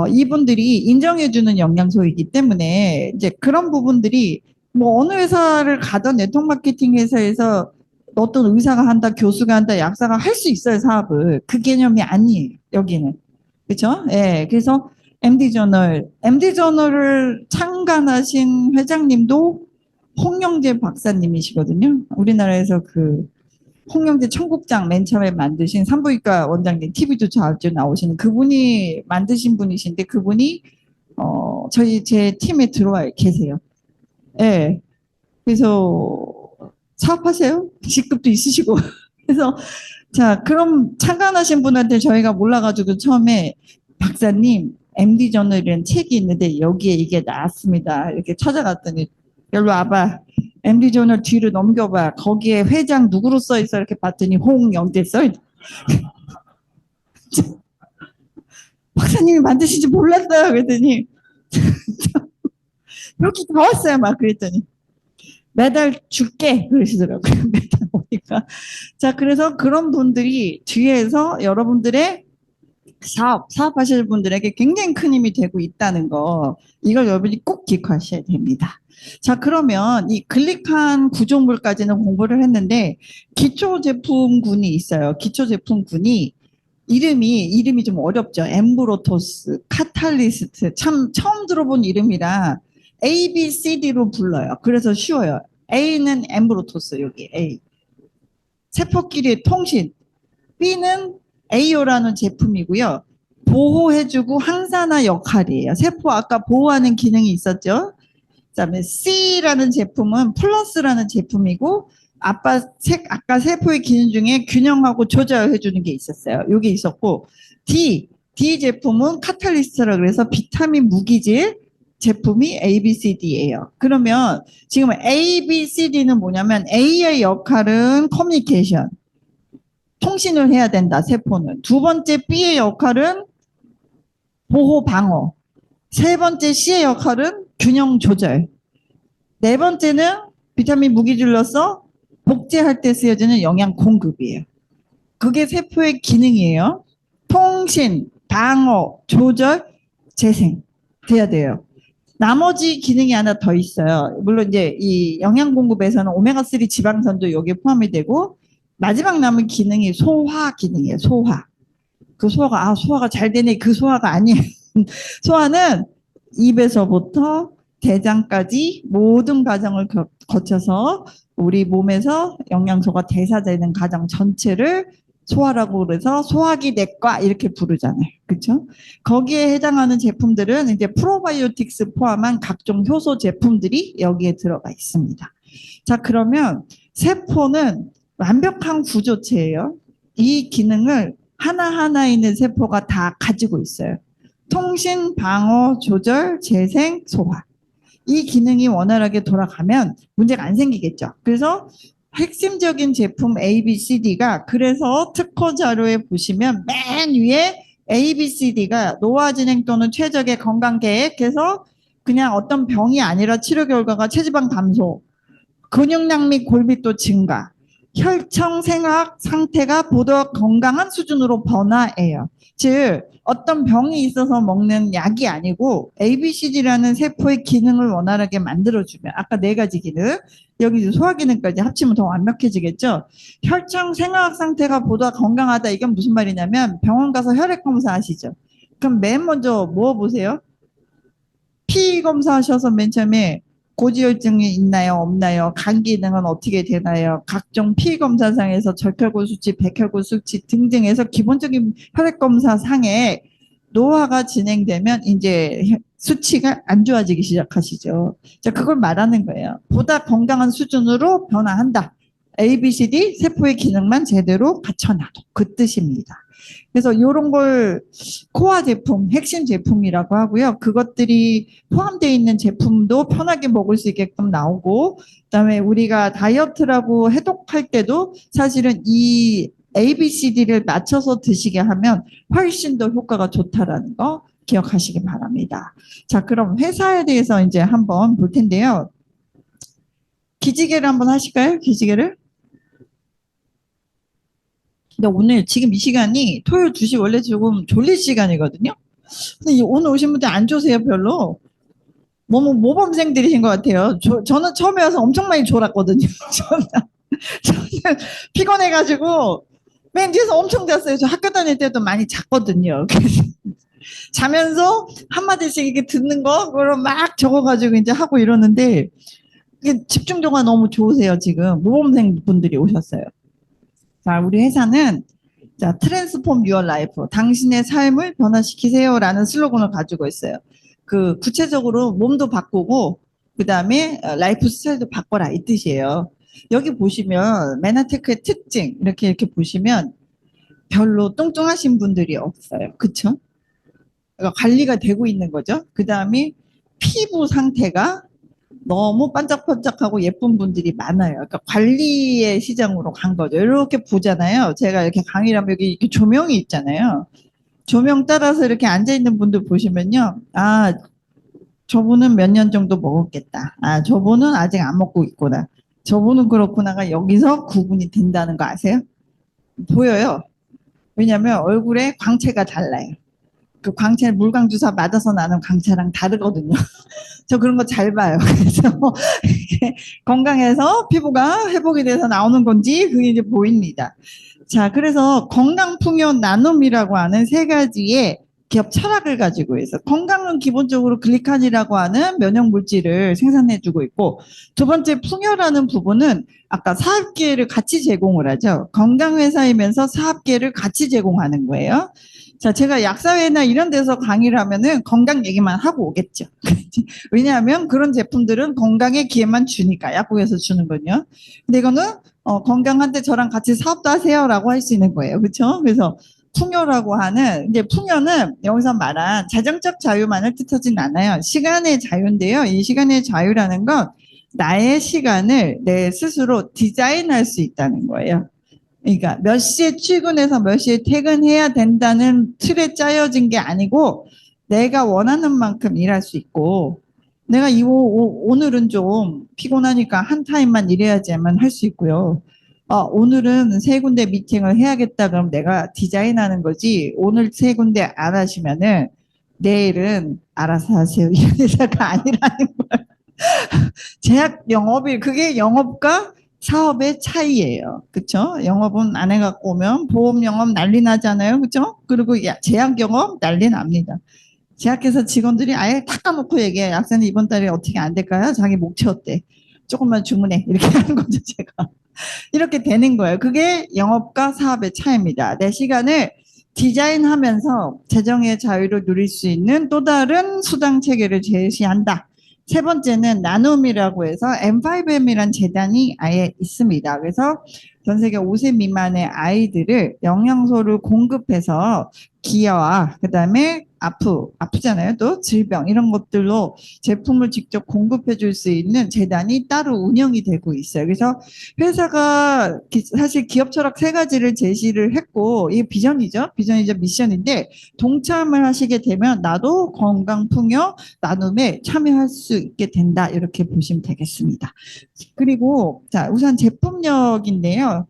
이분들이 인정해주는 영양소이기 때문에 이제 그런 부분들이 뭐 어느 회사를 가던 네트워크 마케팅 회사에서 어떤 의사가 한다, 교수가 한다, 약사가 할 수 있어요, 사업을. 그 개념이 아니에요, 여기는. 그렇죠? 예. 그래서 MD 저널을 창간하신 회장님도 홍영재 박사님이시거든요. 우리나라에서 그 홍영재 청국장 맨 처음에 만드신 산부인과 원장님 TV도 자주 나오시는 그분이 만드신 분이신데 그분이 저희 제 팀에 들어와 계세요. 예. 그래서 사업하세요. 직급도 있으시고. 그래서 자, 그럼 참관하신 분한테 저희가 몰라가지고 처음에 박사님, MD 저널이라는 책이 있는데 여기에 이게 나왔습니다. 이렇게 찾아갔더니 여기로 와봐. MD 저널 뒤로 넘겨봐. 거기에 회장 누구로 써 있어? 이렇게 봤더니 홍영대 써 있. 박사님이 만드신지 몰랐어요. 그랬더니 여기 다 왔어요. 막 그랬더니 매달 줄게 그러시더라고요. 매달 오니까. 자, 그래서 그런 분들이 뒤에서 여러분들의 사업하실 분들에게 굉장히 큰 힘이 되고 있다는 거, 이걸 여러분이 꼭 기억하셔야 됩니다. 자, 그러면 이 글리칸 구조물까지는 공부를 했는데, 기초 제품군이 있어요. 기초 제품군이 이름이 좀 어렵죠. 엠브로토스, 카탈리스트. 참 처음 들어본 이름이라 A, B, C, D로 불러요. 그래서 쉬워요. A는 엠브로토스, 여기 A. 세포끼리의 통신. B는 AO라는 제품이고요. 보호해주고 항산화 역할이에요. 세포 아까 보호하는 기능이 있었죠. 그다음에 C라는 제품은 플러스라는 제품이고 아까 세포의 기능 중에 균형하고 조절해주는 게 있었어요. 이게 있었고 D 제품은 카탈리스트라 그래서 비타민 무기질 제품이 ABCD예요. 그러면 지금 ABCD는 뭐냐면 A의 역할은 커뮤니케이션, 통신을 해야 된다, 세포는. 두 번째 B의 역할은 보호 방어. 세 번째 C의 역할은 균형 조절. 네 번째는 비타민 무기질로서 복제할 때 쓰여지는 영양 공급이에요. 그게 세포의 기능이에요. 통신, 방어, 조절, 재생 돼야 돼요. 나머지 기능이 하나 더 있어요. 물론 이제 이 영양 공급에서는 오메가3 지방산도 여기에 포함이 되고 마지막 남은 기능이 소화 기능이에요. 소화. 그 소화가 잘 되네. 그 소화가 아니에요. 소화는 입에서부터 대장까지 모든 과정을 거쳐서 우리 몸에서 영양소가 대사되는 과정 전체를 소화라고 그래서 소화기 내과 이렇게 부르잖아요. 그렇죠? 거기에 해당하는 제품들은 이제 프로바이오틱스 포함한 각종 효소 제품들이 여기에 들어가 있습니다. 자, 그러면 세포는 완벽한 구조체예요. 이 기능을 하나하나 있는 세포가 다 가지고 있어요. 통신, 방어, 조절, 재생, 소화. 이 기능이 원활하게 돌아가면 문제가 안 생기겠죠. 그래서 핵심적인 제품 ABCD가 그래서 특허 자료에 보시면 맨 위에 ABCD가 노화 진행 또는 최적의 건강 계획해서 그냥 어떤 병이 아니라 치료 결과가 체지방 감소, 근육량 및 골밀도 증가, 혈청 생화학 상태가 보다 건강한 수준으로 변화해요. 즉 어떤 병이 있어서 먹는 약이 아니고 ABCD라는 세포의 기능을 원활하게 만들어주면 아까 네 가지 기능 여기 소화 기능까지 합치면 더 완벽해지겠죠. 혈청 생화학 상태가 보다 건강하다. 이건 무슨 말이냐면 병원 가서 혈액 검사 하시죠. 그럼 맨 먼저 뭐 보세요? 피 검사하셔서 맨 처음에 고지혈증이 있나요? 없나요? 간 기능은 어떻게 되나요? 각종 피 검사상에서 적혈구 수치, 백혈구 수치 등등해서 기본적인 혈액 검사 상에 노화가 진행되면 이제 수치가 안 좋아지기 시작하시죠. 자, 그걸 말하는 거예요. 보다 건강한 수준으로 변화한다. ABCD 세포의 기능만 제대로 갖춰놔도 그 뜻입니다. 그래서 이런 걸 코어 제품, 핵심 제품이라고 하고요. 그것들이 포함되어 있는 제품도 편하게 먹을 수 있게끔 나오고 그다음에 우리가 다이어트라고 해독할 때도 사실은 이 ABCD를 맞춰서 드시게 하면 훨씬 더 효과가 좋다라는 거 기억하시기 바랍니다. 자, 그럼 회사에 대해서 이제 한번 볼 텐데요. 기지개를 한번 하실까요? 기지개를? 근데 오늘 지금 이 시간이 토요일 2시 원래 조금 졸릴 시간이거든요. 근데 오늘 오신 분들 안 좋으세요, 별로? 모범생들이신 것 같아요. 저는 처음에 와서 엄청 많이 졸았거든요. 저는 피곤해가지고 맨 뒤에서 엄청 잤어요. 저 학교 다닐 때도 많이 잤거든요. 그래서 자면서 한마디씩 이렇게 듣는 거, 그걸 막 적어가지고 이제 하고 이러는데, 이게 집중도가 너무 좋으세요, 지금. 모범생 분들이 오셨어요. 자, 우리 회사는 자, 트랜스폼 유어 라이프. 당신의 삶을 변화시키세요라는 슬로건을 가지고 있어요. 그 구체적으로 몸도 바꾸고 그다음에 라이프 스타일도 바꿔라 이 뜻이에요. 여기 보시면 메나테크의 특징 이렇게 보시면 별로 뚱뚱하신 분들이 없어요. 그쵸? 그러니까 관리가 되고 있는 거죠. 그다음에 피부 상태가 너무 반짝반짝하고 예쁜 분들이 많아요. 그러니까 관리의 시장으로 간 거죠. 이렇게 보잖아요. 제가 이렇게 강의를 하면 여기 이렇게 조명이 있잖아요. 조명 따라서 이렇게 앉아있는 분들 보시면요. 아, 저분은 몇 년 정도 먹었겠다. 아, 저분은 아직 안 먹고 있구나. 저분은 그렇구나가 여기서 구분이 된다는 거 아세요? 보여요. 왜냐면 얼굴에 광채가 달라요. 그 광채 물광 주사 맞아서 나는 광채랑 다르거든요. 저 그런 거 잘 봐요. 그래서 이게 건강해서 피부가 회복이 돼서 나오는 건지 그게 이제 보입니다. 자, 그래서 건강풍요 나눔이라고 하는 세 가지의 기업 철학을 가지고 있어. 건강은 기본적으로 글리칸이라고 하는 면역 물질을 생산해주고 있고, 두 번째 풍요라는 부분은 아까 사업기회를 같이 제공을 하죠. 건강회사이면서 사업기회를 같이 제공하는 거예요. 자, 제가 약사회나 이런 데서 강의를 하면은 건강 얘기만 하고 오겠죠. 왜냐하면 그런 제품들은 건강에 기회만 주니까 약국에서 주는군요. 근데 이거는 건강한데 저랑 같이 사업도 하세요라고 할 수 있는 거예요. 그렇죠? 그래서 풍요라고 하는 이제 풍요는 여기서 말한 재정적 자유만을 뜻하진 않아요. 시간의 자유인데요. 이 시간의 자유라는 건 나의 시간을 내 스스로 디자인할 수 있다는 거예요. 그러니까 몇 시에 출근해서 몇 시에 퇴근해야 된다는 틀에 짜여진 게 아니고 내가 원하는 만큼 일할 수 있고 내가 오늘은 좀 피곤하니까 한 타임만 일해야지만 할 수 있고요. 오늘은 세 군데 미팅을 해야겠다 그럼 내가 디자인하는 거지 오늘 세 군데 안 하시면은 내일은 알아서 하세요. 이런 회사가 아니라는 거예요. 제약 영업이 그게 영업과 사업의 차이예요. 그쵸? 영업은 안 해갖고 오면 보험 영업 난리 나잖아요. 그쵸? 그리고 제약 영업 난리 납니다. 제약회사 직원들이 아예 다 까놓고 얘기해. 약사님 이번 달에 어떻게 안 될까요? 자기 목 채웠대. 조금만 주문해. 이렇게 하는 거죠, 제가. 이렇게 되는 거예요. 그게 영업과 사업의 차이입니다. 내 시간을 디자인하면서 재정의 자유를 누릴 수 있는 또 다른 수당 체계를 제시한다. 세 번째는 나눔이라고 해서 M5M이란 재단이 아예 있습니다. 그래서 전 세계 5세 미만의 아이들을 영양소를 공급해서 기아와 그다음에 아프잖아요. 또 질병 이런 것들로 제품을 직접 공급해 줄 수 있는 재단이 따로 운영이 되고 있어요. 그래서 회사가 사실 기업 철학 세 가지를 제시를 했고 이게 비전이죠 미션인데 동참을 하시게 되면 나도 건강 풍요 나눔에 참여할 수 있게 된다. 이렇게 보시면 되겠습니다. 그리고 자, 우선 제품력인데요.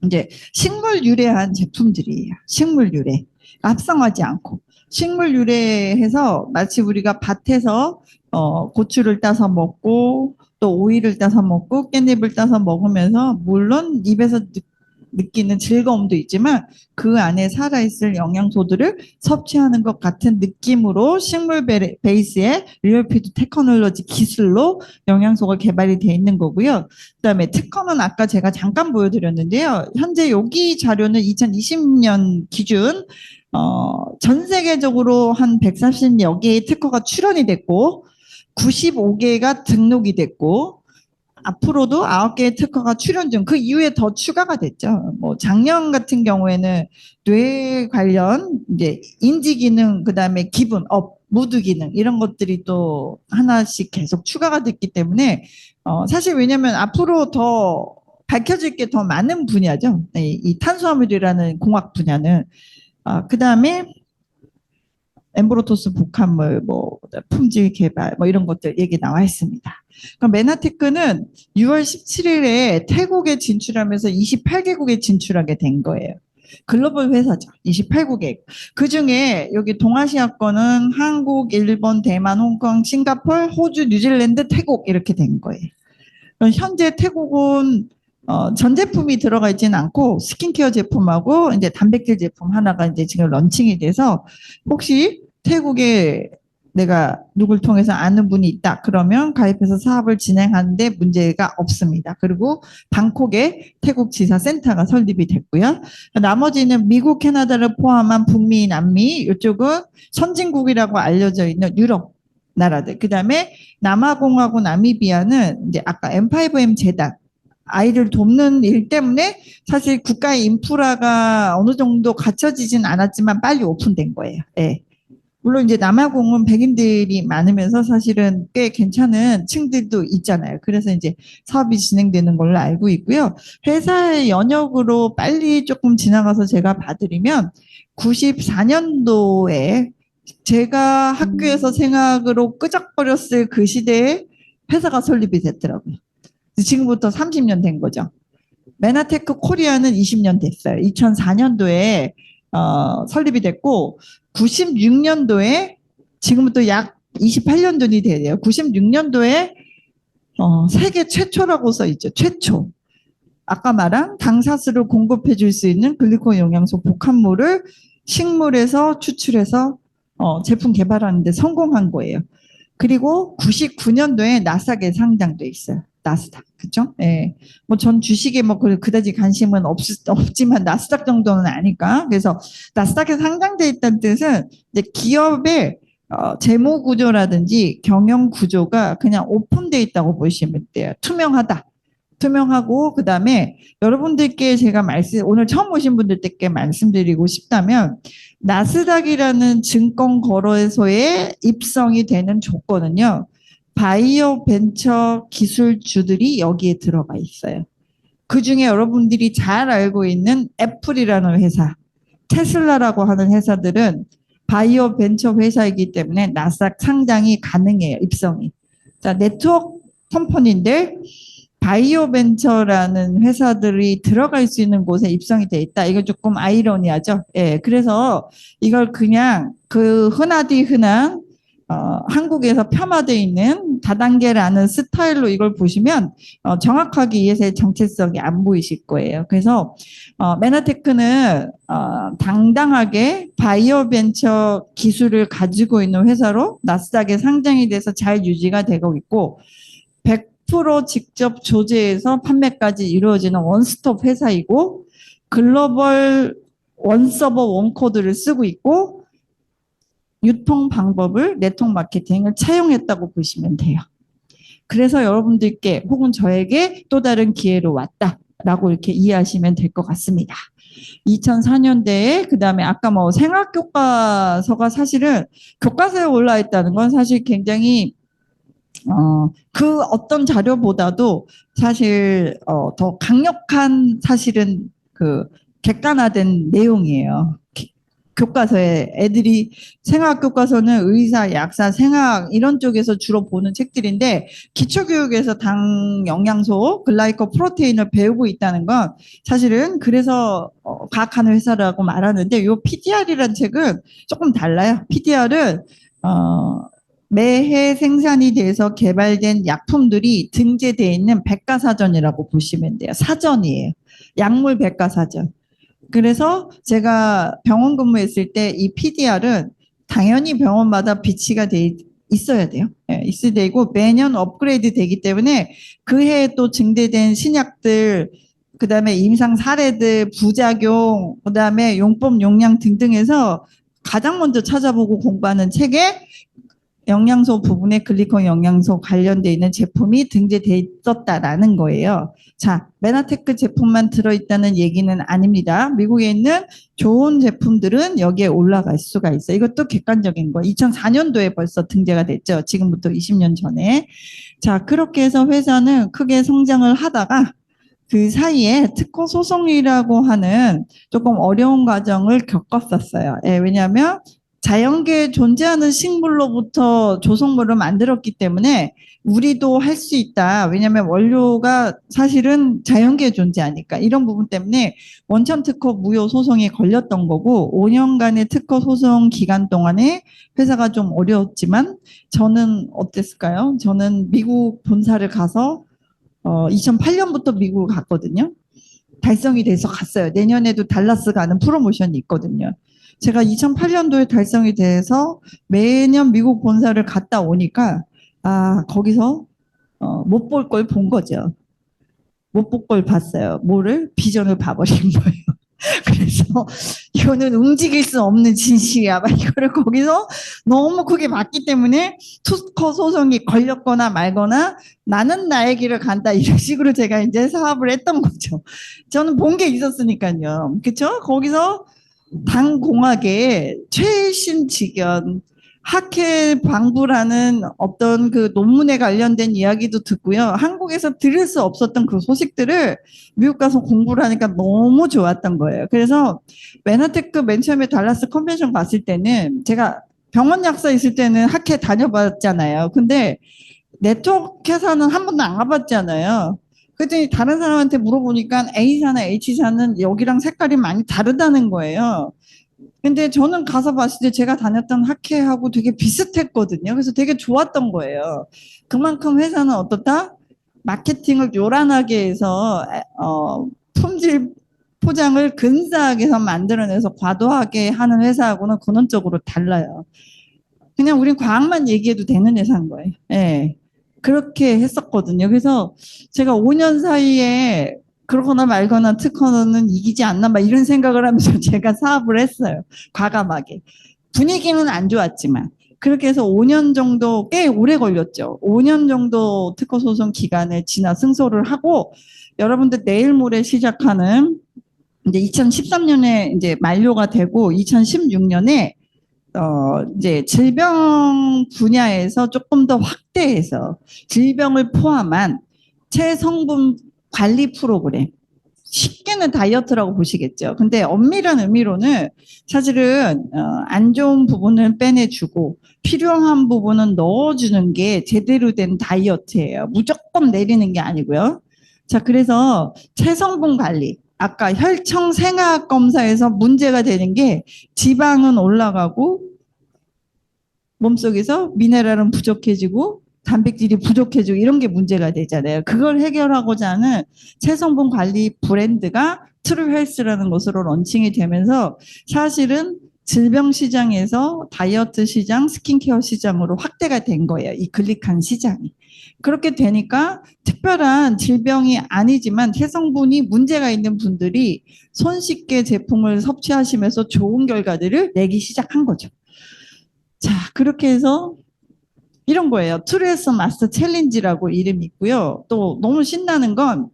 이제 식물 유래한 제품들이에요. 식물 유래. 합성하지 않고. 식물 유래해서 마치 우리가 밭에서 고추를 따서 먹고 또 오이를 따서 먹고 깻잎을 따서 먹으면서 물론 입에서 느끼는 즐거움도 있지만 그 안에 살아있을 영양소들을 섭취하는 것 같은 느낌으로 식물 베이스의 리얼피드 테크놀로지 기술로 영양소가 개발이 되어 있는 거고요. 그다음에 특허는 아까 제가 잠깐 보여드렸는데요. 현재 여기 자료는 2020년 기준 전 세계적으로 한 130여 개의 특허가 출원이 됐고 95개가 등록이 됐고 앞으로도 9개의 특허가 출연 중, 그 이후에 더 추가가 됐죠. 뭐, 작년 같은 경우에는 뇌 관련, 이제, 인지 기능, 그 다음에 기분, 무드 기능, 이런 것들이 또 하나씩 계속 추가가 됐기 때문에, 사실 왜냐면 앞으로 더 밝혀질 게 더 많은 분야죠. 이 탄수화물이라는 공학 분야는. 그 다음에 엠브로토스 복합물, 뭐, 품질 개발, 뭐, 이런 것들 얘기 나와 있습니다. 그럼 메나테크는 6월 17일에 태국에 진출하면서 28개국에 진출하게 된 거예요. 글로벌 회사죠. 28국에. 그 중에 여기 동아시아권은 한국, 일본, 대만, 홍콩, 싱가포르, 호주, 뉴질랜드, 태국 이렇게 된 거예요. 현재 태국은 전 제품이 들어가 있지는 않고 스킨케어 제품하고 이제 단백질 제품 하나가 이제 지금 런칭이 돼서 혹시 태국에 내가 누굴 통해서 아는 분이 있다. 그러면 가입해서 사업을 진행하는데 문제가 없습니다. 그리고 방콕에 태국 지사 센터가 설립이 됐고요. 나머지는 미국, 캐나다를 포함한 북미, 남미 이쪽은 선진국이라고 알려져 있는 유럽 나라들. 그다음에 남아공하고 나미비아는 이제 아까 M5M 재단 아이를 돕는 일 때문에 사실 국가의 인프라가 어느 정도 갖춰지진 않았지만 빨리 오픈된 거예요. 예. 물론 이제 남아공은 백인들이 많으면서 사실은 꽤 괜찮은 층들도 있잖아요. 그래서 이제 사업이 진행되는 걸로 알고 있고요. 회사의 연역으로 빨리 조금 지나가서 제가 봐드리면 94년도에 제가 학교에서 생각으로 끄적거렸을 그 시대에 회사가 설립이 됐더라고요. 지금부터 30년 된 거죠. 메나테크 코리아는 20년 됐어요. 2004년도에 설립이 됐고 96년도에 지금부터 약 28년 전이 돼요. 96년도에 세계 최초라고 써 있죠. 최초. 아까 말한 당사스를 공급해 줄 수 있는 글리콘 영양소 복합물을 식물에서 추출해서 제품 개발하는 데 성공한 거예요. 그리고 99년도에 나스닥에 상장돼 있어요. 나스닥. 그죠? 예. 뭐 전 주식에 뭐 그다지 관심은 없지만 나스닥 정도는 아니까. 그래서 나스닥에 상장돼 있다는 뜻은 이제 기업의 재무 구조라든지 경영 구조가 그냥 오픈돼 있다고 보시면 돼요. 투명하다. 투명하고 그다음에 여러분들께 제가 오늘 처음 오신 분들께 말씀드리고 싶다면 나스닥이라는 증권 거래소에 입성이 되는 조건은요. 바이오 벤처 기술주들이 여기에 들어가 있어요. 그중에 여러분들이 잘 알고 있는 애플이라는 회사, 테슬라라고 하는 회사들은 바이오 벤처 회사이기 때문에 나스닥 상장이 가능해요. 입성이. 자, 네트워크 컴퍼니인데 바이오 벤처라는 회사들이 들어갈 수 있는 곳에 입성이 돼 있다. 이거 조금 아이러니하죠. 예, 그래서 이걸 그냥 그 흔하디 흔한 한국에서 폄하되어 있는 다단계라는 스타일로 이걸 보시면 정확하게 이 회사의 정체성이 안 보이실 거예요. 그래서 메나테크는 당당하게 바이오 벤처 기술을 가지고 있는 회사로 나스닥에 상장이 돼서 잘 유지가 되고 있고 100% 직접 조제해서 판매까지 이루어지는 원스톱 회사이고 글로벌 원서버 원코드를 쓰고 있고 유통 방법을 네트워크 마케팅을 차용했다고 보시면 돼요. 그래서 여러분들께 혹은 저에게 또 다른 기회로 왔다라고 이렇게 이해하시면 될 것 같습니다. 2004년대에 그다음에 아까 뭐 생활교과서가 사실은 교과서에 올라 있다는 건 사실 굉장히 그 어떤 자료보다도 사실 더 강력한 사실은 그 객관화된 내용이에요. 교과서에 애들이 생화학 교과서는 의사, 약사, 생화학 이런 쪽에서 주로 보는 책들인데 기초교육에서 당 영양소, 글라이코 프로테인을 배우고 있다는 건 사실은 그래서 과학하는 회사라고 말하는데 이 PDR이라는 책은 조금 달라요. PDR은 매해 생산이 돼서 개발된 약품들이 등재되어 있는 백과사전이라고 보시면 돼요. 사전이에요. 약물 백과사전. 그래서 제가 병원 근무했을 때 이 PDR은 당연히 병원마다 비치가 돼 있어야 돼요. 예, 있어야 되고 매년 업그레이드 되기 때문에 그 해에 또 증대된 신약들, 그다음에 임상 사례들, 부작용, 그다음에 용법 용량 등등해서 가장 먼저 찾아보고 공부하는 책에 영양소 부분에 글리콘 영양소 관련돼 있는 제품이 등재돼 있었다라는 거예요. 자, 메나테크 제품만 들어있다는 얘기는 아닙니다. 미국에 있는 좋은 제품들은 여기에 올라갈 수가 있어요. 이것도 객관적인 거. 2004년도에 벌써 등재가 됐죠. 지금부터 20년 전에. 자, 그렇게 해서 회사는 크게 성장을 하다가 그 사이에 특허 소송이라고 하는 조금 어려운 과정을 겪었었어요. 예, 왜냐하면 자연계에 존재하는 식물로부터 조성물을 만들었기 때문에 우리도 할 수 있다. 왜냐하면 원료가 사실은 자연계에 존재하니까 이런 부분 때문에 원천 특허 무효 소송이 걸렸던 거고 5년간의 특허 소송 기간 동안에 회사가 좀 어려웠지만 저는 어땠을까요? 저는 미국 본사를 가서 2008년부터 미국을 갔거든요. 달성이 돼서 갔어요. 내년에도 달라스 가는 프로모션이 있거든요. 제가 2008년도에 달성이 돼서 매년 미국 본사를 갔다 오니까, 아, 거기서 못 볼 걸 본 거죠. 못 볼 걸 봤어요. 뭐를? 비전을 봐버린 거예요. 그래서 이거는 움직일 수 없는 진실이야. 막 이거를 거기서 너무 그게 맞기 때문에 투스커 소송이 걸렸거나 말거나 나는 나의 길을 간다. 이런 식으로 제가 이제 사업을 했던 거죠. 저는 본 게 있었으니까요. 그쵸? 거기서 당공학의 최신 직연 학회 방부라는 어떤 그 논문에 관련된 이야기도 듣고요. 한국에서 들을 수 없었던 그 소식들을 미국 가서 공부를 하니까 너무 좋았던 거예요. 그래서 맨하테크 맨 처음에 달라스 컨벤션 갔을 때는 제가 병원 약사 있을 때는 학회 다녀봤잖아요. 근데 네트워크 회사는 한 번도 안 가봤잖아요. 그랬더니 다른 사람한테 물어보니까 A사나 H사는 여기랑 색깔이 많이 다르다는 거예요. 근데 저는 가서 봤을 때 제가 다녔던 학회하고 되게 비슷했거든요. 그래서 되게 좋았던 거예요. 그만큼 회사는 어떻다? 마케팅을 요란하게 해서 품질 포장을 근사하게 해서 만들어내서 과도하게 하는 회사하고는 근원적으로 달라요. 그냥 우린 과학만 얘기해도 되는 회사인 거예요. 예. 그렇게 했었거든요. 그래서 제가 5년 사이에 그러거나 말거나 특허는 이기지 않나 막 이런 생각을 하면서 제가 사업을 했어요. 과감하게. 분위기는 안 좋았지만. 그렇게 해서 5년 정도 꽤 오래 걸렸죠. 5년 정도 특허 소송 기간을 지나 승소를 하고 여러분들 내일 모레 시작하는 이제 2013년에 이제 만료가 되고 2016년에 이제 질병 분야에서 조금 더 확대해서 질병을 포함한 체성분 관리 프로그램. 쉽게는 다이어트라고 보시겠죠. 근데 엄밀한 의미로는 사실은 안 좋은 부분은 빼내주고 필요한 부분은 넣어주는 게 제대로 된 다이어트예요. 무조건 내리는 게 아니고요. 자, 그래서 체성분 관리. 아까 혈청 생화학 검사에서 문제가 되는 게 지방은 올라가고 몸속에서 미네랄은 부족해지고 단백질이 부족해지고 이런 게 문제가 되잖아요. 그걸 해결하고자 하는 체성분 관리 브랜드가 트루헬스라는 것으로 런칭이 되면서 사실은 질병 시장에서 다이어트 시장, 스킨케어 시장으로 확대가 된 거예요. 이 글리칸 시장이. 그렇게 되니까 특별한 질병이 아니지만 체성분이 문제가 있는 분들이 손쉽게 제품을 섭취하시면서 좋은 결과들을 내기 시작한 거죠. 자, 그렇게 해서 이런 거예요. 트루에서 마스터 챌린지라고 이름이 있고요. 또 너무 신나는 건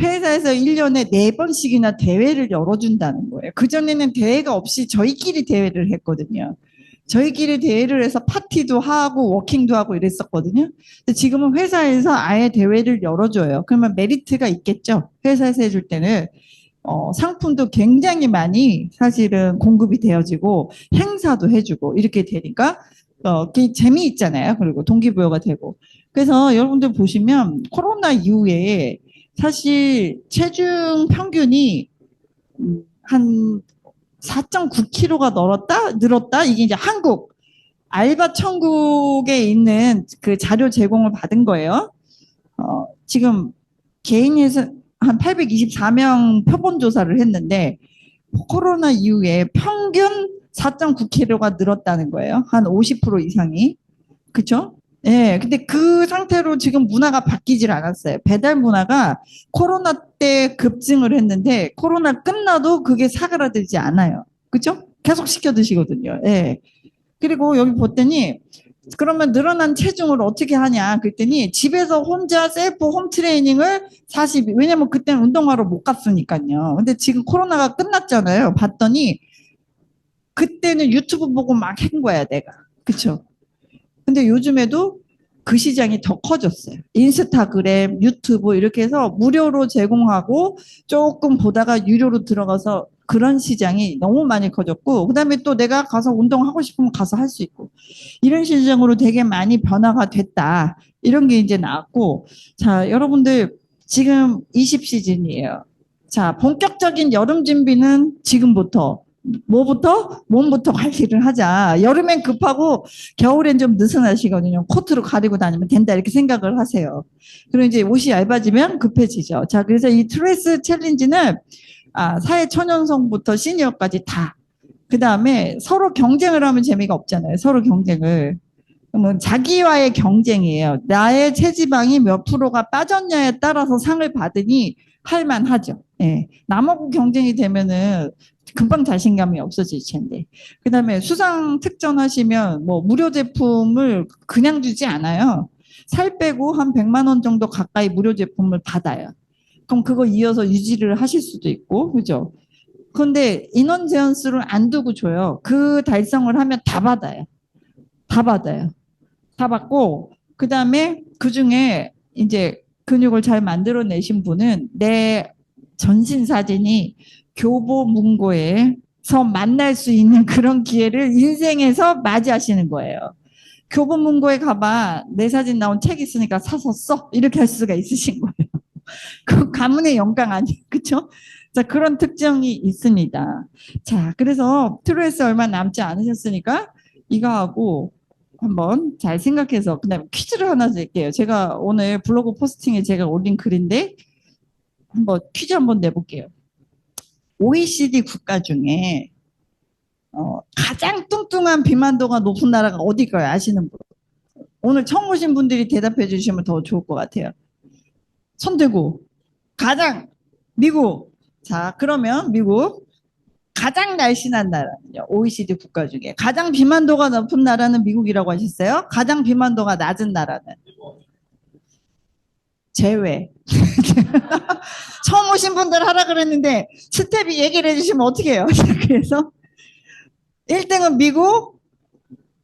회사에서 1년에 4번씩이나 대회를 열어준다는 거예요. 그전에는 대회가 없이 저희끼리 대회를 했거든요. 저희끼리 대회를 해서 파티도 하고 워킹도 하고 이랬었거든요. 근데 지금은 회사에서 아예 대회를 열어줘요. 그러면 메리트가 있겠죠. 회사에서 해줄 때는. 상품도 굉장히 많이 사실은 공급이 되어지고 행사도 해주고 이렇게 되니까 재미있잖아요. 그리고 동기부여가 되고. 그래서 여러분들 보시면 코로나 이후에 사실 체중 평균이 한 4.9kg가 늘었다? 이게 이제 한국 알바 천국에 있는 그 자료 제공을 받은 거예요. 지금 개인에서 한 824명 표본 조사를 했는데 코로나 이후에 평균 4.9kg가 늘었다는 거예요. 한 50% 이상이. 그쵸? 예, 근데 그 상태로 지금 문화가 바뀌질 않았어요. 배달 문화가 코로나 때 급증을 했는데 코로나 끝나도 그게 사그라들지 않아요. 그쵸? 계속 시켜 드시거든요. 예. 그리고 여기 봤더니 그러면 늘어난 체중을 어떻게 하냐 그랬더니 집에서 혼자 셀프 홈 트레이닝을 40, 왜냐면 그때는 운동하러 못 갔으니까요. 근데 지금 코로나가 끝났잖아요. 봤더니 그때는 유튜브 보고 막 한 거야 내가. 그쵸? 근데 요즘에도 그 시장이 더 커졌어요. 인스타그램, 유튜브 이렇게 해서 무료로 제공하고 조금 보다가 유료로 들어가서 그런 시장이 너무 많이 커졌고 그다음에 또 내가 가서 운동하고 싶으면 가서 할 수 있고 이런 시장으로 되게 많이 변화가 됐다. 이런 게 이제 나왔고 자 여러분들 지금 20 시즌이에요. 자 본격적인 여름 준비는 지금부터 뭐부터? 몸부터 관리를 하자. 여름엔 급하고 겨울엔 좀 느슨하시거든요. 코트로 가리고 다니면 된다 이렇게 생각을 하세요. 그리고 이제 옷이 얇아지면 급해지죠. 자, 그래서 이 트레스 챌린지는 사회 초년생부터 시니어까지 다 그 다음에 서로 경쟁을 하면 재미가 없잖아요. 서로 경쟁을. 그러면 자기와의 경쟁이에요. 나의 체지방이 몇 프로가 빠졌냐에 따라서 상을 받으니 할만하죠. 예. 남하고 경쟁이 되면은 금방 자신감이 없어질 텐데. 그다음에 수상 특전하시면 뭐 무료 제품을 그냥 주지 않아요. 살 빼고 한 100만 원 정도 가까이 무료 제품을 받아요. 그럼 그거 이어서 유지를 하실 수도 있고, 그죠? 그런데 인원 제한 수를 안 두고 줘요. 그 달성을 하면 다 받아요. 다 받아요. 다 받고, 그 다음에 그 중에 이제 근육을 잘 만들어내신 분은 내 전신 사진이 교보문고에서 만날 수 있는 그런 기회를 인생에서 맞이하시는 거예요. 교보문고에 가봐. 내 사진 나온 책 있으니까 사서 써. 이렇게 할 수가 있으신 거예요. 그 가문의 영광 아니에요. 그쵸? 자, 그런 특징이 있습니다. 자, 그래서 트루에스 얼마 남지 않으셨으니까 이거 하고 한번 잘 생각해서 그다음에 퀴즈를 하나 드릴게요. 제가 오늘 블로그 포스팅에 제가 올린 글인데 한번 퀴즈 한번 내볼게요. OECD 국가 중에 가장 뚱뚱한 비만도가 높은 나라가 어딜까요? 아시는 분? 오늘 처음 오신 분들이 대답해 주시면 더 좋을 것 같아요. 손 들고 가장 미국. 자, 그러면 미국 가장 날씬한 나라는요. OECD 국가 중에 가장 비만도가 높은 나라는 미국이라고 하셨어요. 가장 비만도가 낮은 나라는 제외. 처음 오신 분들 하라 그랬는데 스텝이 얘기를 해주시면 어떻게 해요? 그래서 1등은 미국,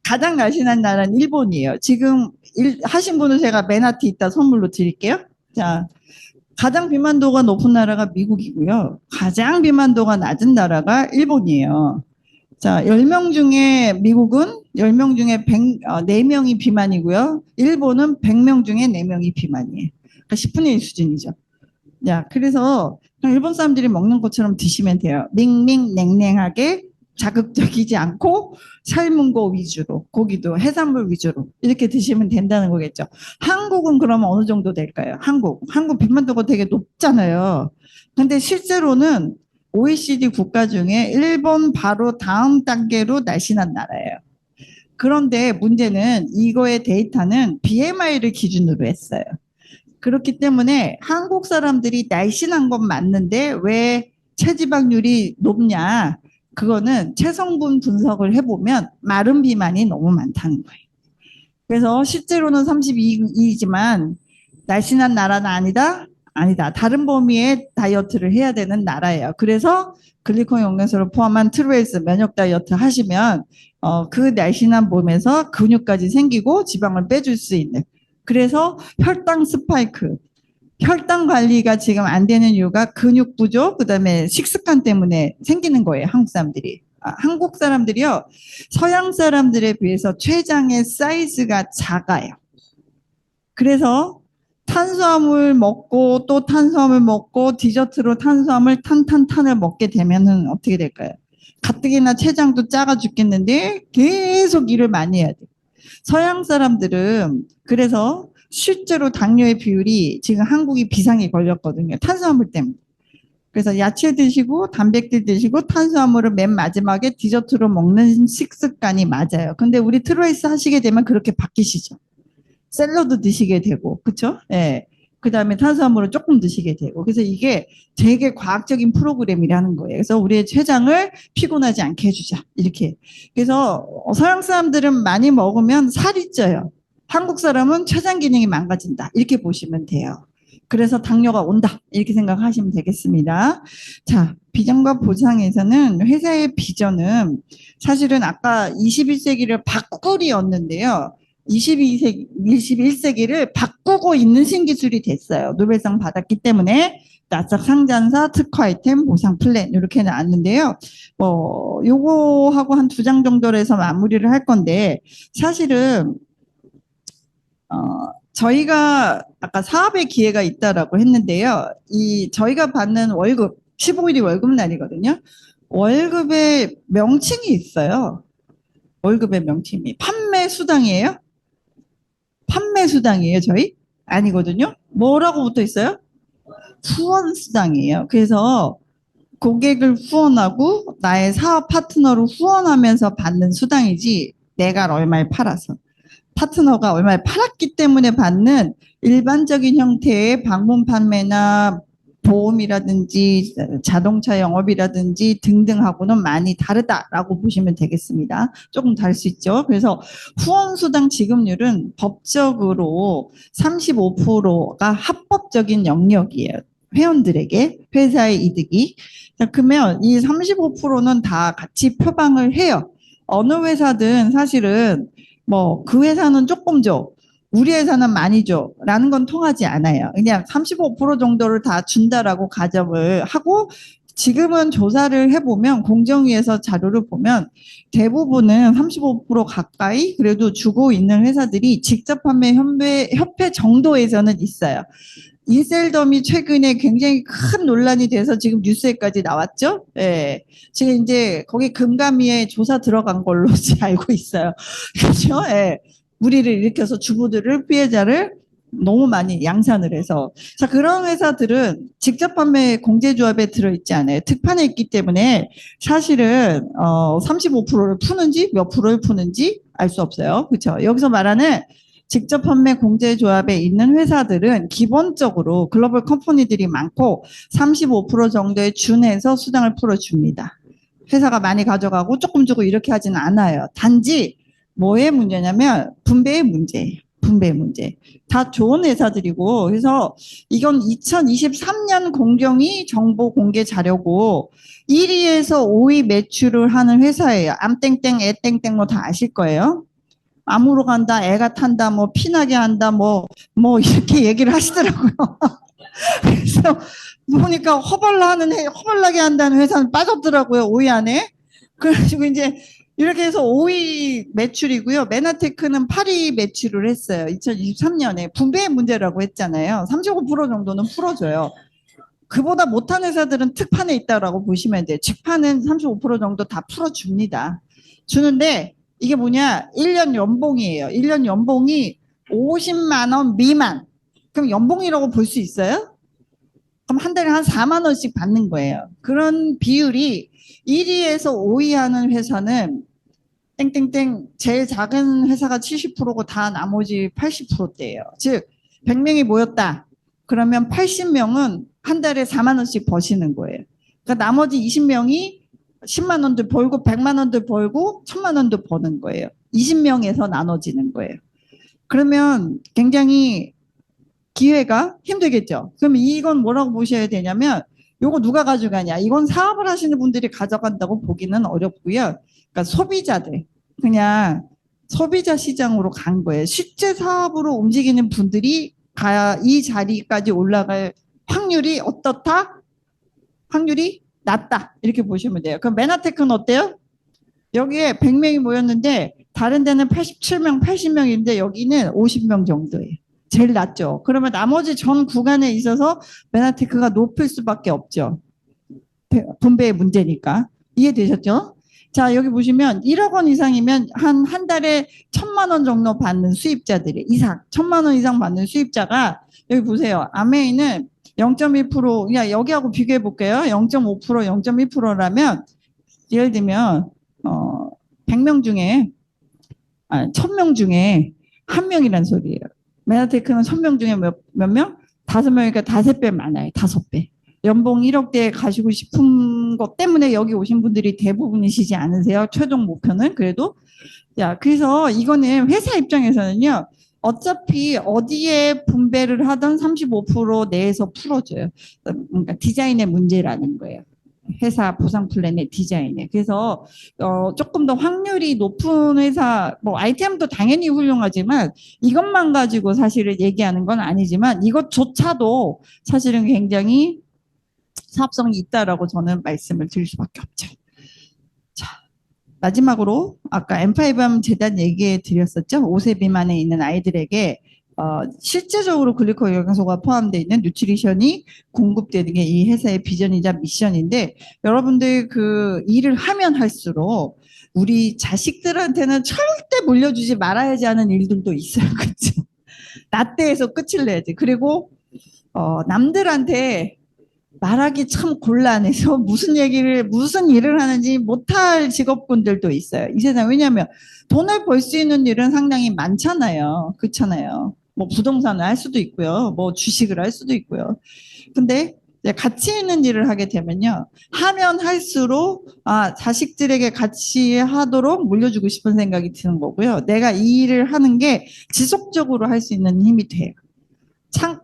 가장 날씬한 나라는 일본이에요. 지금 하신 분은 제가 맨 앞에 있다 선물로 드릴게요. 자, 가장 비만도가 높은 나라가 미국이고요. 가장 비만도가 낮은 나라가 일본이에요. 자, 10명 중에 미국은 10명 중에 4명이 비만이고요. 일본은 100명 중에 4명이 비만이에요. 그러니까 10분의 1 수준이죠. 야, 그래서 그냥 일본 사람들이 먹는 것처럼 드시면 돼요. 밍밍 냉랭하게 자극적이지 않고 삶은 거 위주로, 고기도 해산물 위주로 이렇게 드시면 된다는 거겠죠. 한국은 그러면 어느 정도 될까요? 한국 비만도가 되게 높잖아요. 근데 실제로는 OECD 국가 중에 일본 바로 다음 단계로 날씬한 나라예요. 그런데 문제는 이거의 데이터는 BMI를 기준으로 했어요. 그렇기 때문에 한국 사람들이 날씬한 건 맞는데 왜 체지방률이 높냐? 그거는 체성분 분석을 해보면 마른 비만이 너무 많다는 거예요. 그래서 실제로는 32이지만 날씬한 나라는 아니다? 아니다. 다른 범위의 다이어트를 해야 되는 나라예요. 그래서 글리코겐 영양소를 포함한 트루에스 면역 다이어트 하시면 그 날씬한 몸에서 근육까지 생기고 지방을 빼줄 수 있는. 그래서 혈당 스파이크, 혈당 관리가 지금 안 되는 이유가 근육 부족, 그다음에 식습관 때문에 생기는 거예요. 한국 사람들이. 한국 사람들이요. 서양 사람들에 비해서 췌장의 사이즈가 작아요. 그래서 탄수화물 먹고 또 탄수화물 먹고 디저트로 탄수화물 탄을 먹게 되면은 어떻게 될까요? 가뜩이나 췌장도 작아 죽겠는데 계속 일을 많이 해야 돼요. 서양 사람들은 그래서 실제로 당뇨의 비율이 지금 한국이 비상이 걸렸거든요. 탄수화물 때문에. 그래서 야채 드시고 단백질 드시고 탄수화물을 맨 마지막에 디저트로 먹는 식습관이 맞아요. 근데 우리 트로이스 하시게 되면 그렇게 바뀌시죠. 샐러드 드시게 되고, 그쵸? 예. 그 다음에 탄수화물을 조금 드시게 되고. 그래서 이게 되게 과학적인 프로그램이라는 거예요. 그래서 우리의 췌장을 피곤하지 않게 해주자. 이렇게. 그래서 서양 사람들은 많이 먹으면 살이 쪄요. 한국 사람은 췌장 기능이 망가진다. 이렇게 보시면 돼요. 그래서 당뇨가 온다. 이렇게 생각하시면 되겠습니다. 자, 비전과 보상에서는 회사의 비전은 사실은 아까 21세기를 바꾸리였는데요. 21세기를 바꾸고 있는 신기술이 됐어요. 노벨상 받았기 때문에 나스닥 상장사 특허 아이템 보상 플랜 이렇게 나왔는데요. 요거하고 한 2장 정도로 해서 마무리를 할 건데 사실은 저희가 아까 사업의 기회가 있다라고 했는데요. 저희가 받는 월급 15일이 월급 날이거든요. 월급에 명칭이 있어요. 월급의 명칭이 판매 수당이에요? 판매 수당이에요, 저희? 아니거든요. 뭐라고 붙어 있어요? 후원 수당이에요. 그래서 고객을 후원하고 나의 사업 파트너를 후원하면서 받는 수당이지 내가 얼마에 팔아서. 파트너가 얼마에 팔았기 때문에 받는 일반적인 형태의 방문 판매나 보험이라든지 자동차 영업이라든지 등등하고는 많이 다르다라고 보시면 되겠습니다. 조금 다를 수 있죠. 그래서 후원수당 지급률은 법적으로 35%가 합법적인 영역이에요. 회원들에게 회사의 이득이. 자, 그러면 이 35%는 다 같이 표방을 해요. 어느 회사든 사실은 뭐 그 회사는 조금 줘. 우리 회사는 많이 줘. 라는 건 통하지 않아요. 그냥 35% 정도를 다 준다라고 가정을 하고 지금은 조사를 해보면 공정위에서 자료를 보면 대부분은 35% 가까이 그래도 주고 있는 회사들이 직접 판매 협회 정도에서는 있어요. 인셀덤이 최근에 굉장히 큰 논란이 돼서 지금 뉴스에까지 나왔죠? 예. 지금 이제 거기 금감위에 조사 들어간 걸로 알고 있어요. 그렇죠? 예. 무리를 일으켜서 주부들을 피해자를 너무 많이 양산을 해서 자 그런 회사들은 직접 판매 공제조합에 들어있지 않아요. 특판에 있기 때문에 사실은 35%를 푸는지 몇 프로를 푸는지 알 수 없어요. 그렇죠? 여기서 말하는 직접 판매 공제조합에 있는 회사들은 기본적으로 글로벌 컴퍼니들이 많고 35% 정도에 준해서 수당을 풀어줍니다. 회사가 많이 가져가고 조금 주고 이렇게 하지는 않아요. 단지 뭐의 문제냐면 분배의 문제예요. 분배 문제. 다 좋은 회사들이고 그래서 이건 2023년 공정위 정보 공개 자료고 1위에서 5위 매출을 하는 회사예요. 암땡땡, 애땡땡 뭐 다 아실 거예요. 암으로 간다, 애가 탄다, 뭐 피나게 한다, 뭐 이렇게 얘기를 하시더라고요. 그래서 보니까 허벌나게 한다는 회사는 빠졌더라고요. 5위 안에. 그래가지고 이제 이렇게 해서 5위 매출이고요. 메나테크는 8위 매출을 했어요. 2023년에 분배의 문제라고 했잖아요. 35% 정도는 풀어줘요. 그보다 못한 회사들은 특판에 있다라고 보시면 돼요. 직판은 35% 정도 다 풀어줍니다. 주는데 이게 뭐냐? 1년 연봉이에요. 1년 연봉이 50만 원 미만. 그럼 연봉이라고 볼 수 있어요? 그럼 한 달에 한 4만 원씩 받는 거예요. 그런 비율이 1위에서 5위 하는 회사는 땡땡땡 제일 작은 회사가 70%고 다 나머지 80%대예요. 즉 100명이 모였다. 그러면 80명은 한 달에 4만 원씩 버시는 거예요. 그러니까 나머지 20명이 10만 원도 벌고 100만 원도 벌고 1000만 원도 버는 거예요. 20명에서 나눠지는 거예요. 그러면 굉장히 기회가 힘들겠죠. 그럼 이건 뭐라고 보셔야 되냐면 요거 누가 가져가냐. 이건 사업을 하시는 분들이 가져간다고 보기는 어렵고요. 그러니까 소비자들 그냥 소비자 시장으로 간 거예요. 실제 사업으로 움직이는 분들이 가야 이 자리까지 올라갈 확률이 어떻다? 확률이 낮다. 이렇게 보시면 돼요. 그럼 메나테크는 어때요? 여기에 100명이 모였는데 다른 데는 87명, 80명인데 여기는 50명 정도예요. 제일 낮죠. 그러면 나머지 전 구간에 있어서 메나테크가 높을 수밖에 없죠. 분배의 문제니까. 이해되셨죠? 자, 여기 보시면 1억 원 이상이면 한 달에 1000만 원 정도 받는 수입자들이 이상, 1000만 원 이상 받는 수입자가 여기 보세요. 아메이는 0.1%, 야, 여기하고 비교해 볼게요. 0.5%, 0.1%라면 예를 들면 100명 중에 1000명 중에 한 명이란 소리예요. 메나테크는 1000명 중에 몇 명? 5명이니까 5배 많아요. 5배. 연봉 1억대 가시고 싶은 것 때문에 여기 오신 분들이 대부분이시지 않으세요? 최종 목표는 그래도 야 그래서 이거는 회사 입장에서는요. 어차피 어디에 분배를 하던 35% 내에서 풀어줘요. 그러니까 디자인의 문제라는 거예요. 회사 보상 플랜의 디자인에. 그래서 조금 더 확률이 높은 회사, 뭐 ITM도 당연히 훌륭하지만 이것만 가지고 사실을 얘기하는 건 아니지만 이것조차도 사실은 굉장히 사업성이 있다라고 저는 말씀을 드릴 수밖에 없죠. 자, 마지막으로 아까 M5M 재단 얘기해 드렸었죠. 5세 미만에 있는 아이들에게 실제적으로 글리코 영양소가 포함되어 있는 뉴트리션이 공급되는 게 이 회사의 비전이자 미션인데 여러분들 그 일을 하면 할수록 우리 자식들한테는 절대 물려주지 말아야지 하는 일들도 있어요. 그렇죠? 나 때에서 끝을 내야지. 그리고 남들한테 말하기 참 곤란해서 무슨 일을 하는지 못할 직업군들도 있어요. 이 세상. 왜냐하면 돈을 벌 수 있는 일은 상당히 많잖아요. 그렇잖아요. 뭐 부동산을 할 수도 있고요. 뭐 주식을 할 수도 있고요. 근데 이제 가치 있는 일을 하게 되면요. 하면 할수록 자식들에게 같이 하도록 물려주고 싶은 생각이 드는 거고요. 내가 이 일을 하는 게 지속적으로 할 수 있는 힘이 돼요.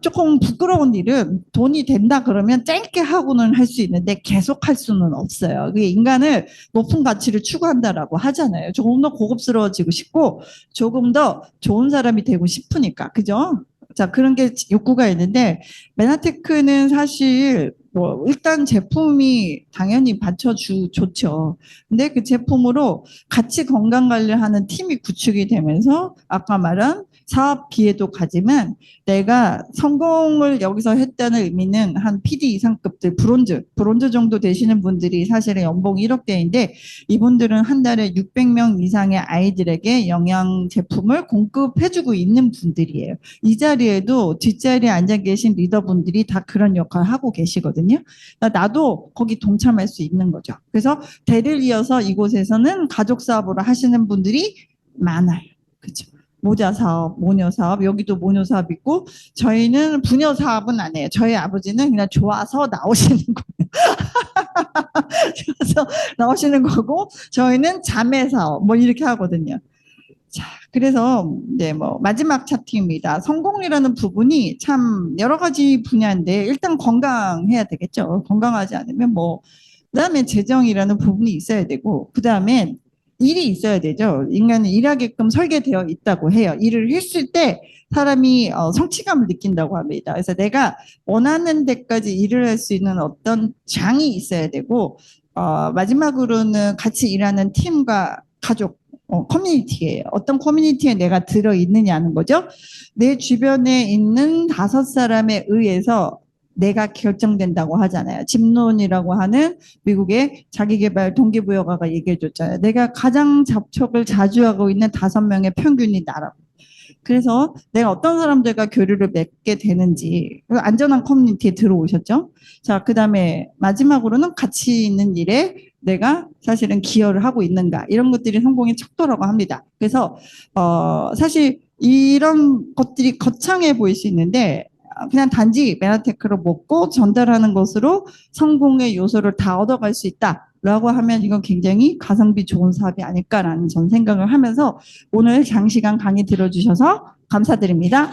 조금 부끄러운 일은 돈이 된다 그러면 짧게 하고는 할 수 있는데 계속 할 수는 없어요. 그게 인간을 높은 가치를 추구한다라고 하잖아요. 조금 더 고급스러워지고 싶고 조금 더 좋은 사람이 되고 싶으니까. 그죠? 자, 그런 게 욕구가 있는데 메나테크는 사실 뭐 일단 제품이 당연히 좋죠. 근데 그 제품으로 같이 건강 관리하는 팀이 구축이 되면서 아까 말한 사업 기회도 가지만 내가 성공을 여기서 했다는 의미는 한 PD 이상급들, 브론즈 정도 되시는 분들이 사실은 연봉 1억대인데 이분들은 한 달에 600명 이상의 아이들에게 영양 제품을 공급해주고 있는 분들이에요. 이 자리에도 뒷자리에 앉아 계신 리더분들이 다 그런 역할을 하고 계시거든요. 나도 거기 동참할 수 있는 거죠. 그래서 대를 이어서 이곳에서는 가족 사업으로 하시는 분들이 많아요. 그렇죠. 모자 사업, 모녀 사업, 여기도 모녀 사업 있고, 저희는 부녀 사업은 안 해요. 저희 아버지는 그냥 좋아서 나오시는 거예요. 좋아서 나오시는 거고, 저희는 자매 사업, 뭐 이렇게 하거든요. 자, 그래서 이제 뭐 마지막 차트입니다. 성공이라는 부분이 참 여러 가지 분야인데, 일단 건강해야 되겠죠. 건강하지 않으면 뭐, 그다음에 재정이라는 부분이 있어야 되고, 그다음에 일이 있어야 되죠. 인간은 일하게끔 설계되어 있다고 해요. 일을 했을 때 사람이 성취감을 느낀다고 합니다. 그래서 내가 원하는 데까지 일을 할 수 있는 어떤 장이 있어야 되고, 마지막으로는 같이 일하는 팀과 가족, 커뮤니티예요. 어떤 커뮤니티에 내가 들어있느냐는 거죠. 내 주변에 있는 5사람에 의해서 내가 결정된다고 하잖아요. 집론이라고 하는 미국의 자기계발 동기부여가가 얘기해줬잖아요. 내가 가장 접촉을 자주 하고 있는 5명의 평균이 나라고. 그래서 내가 어떤 사람들과 교류를 맺게 되는지 안전한 커뮤니티에 들어오셨죠. 자, 그다음에 마지막으로는 가치 있는 일에 내가 사실은 기여를 하고 있는가 이런 것들이 성공의 척도라고 합니다. 그래서 사실 이런 것들이 거창해 보일 수 있는데 그냥 단지 메나테크를 먹고 전달하는 것으로 성공의 요소를 다 얻어갈 수 있다라고 하면 이건 굉장히 가성비 좋은 사업이 아닐까라는 전 생각을 하면서 오늘 장시간 강의 들어주셔서 감사드립니다.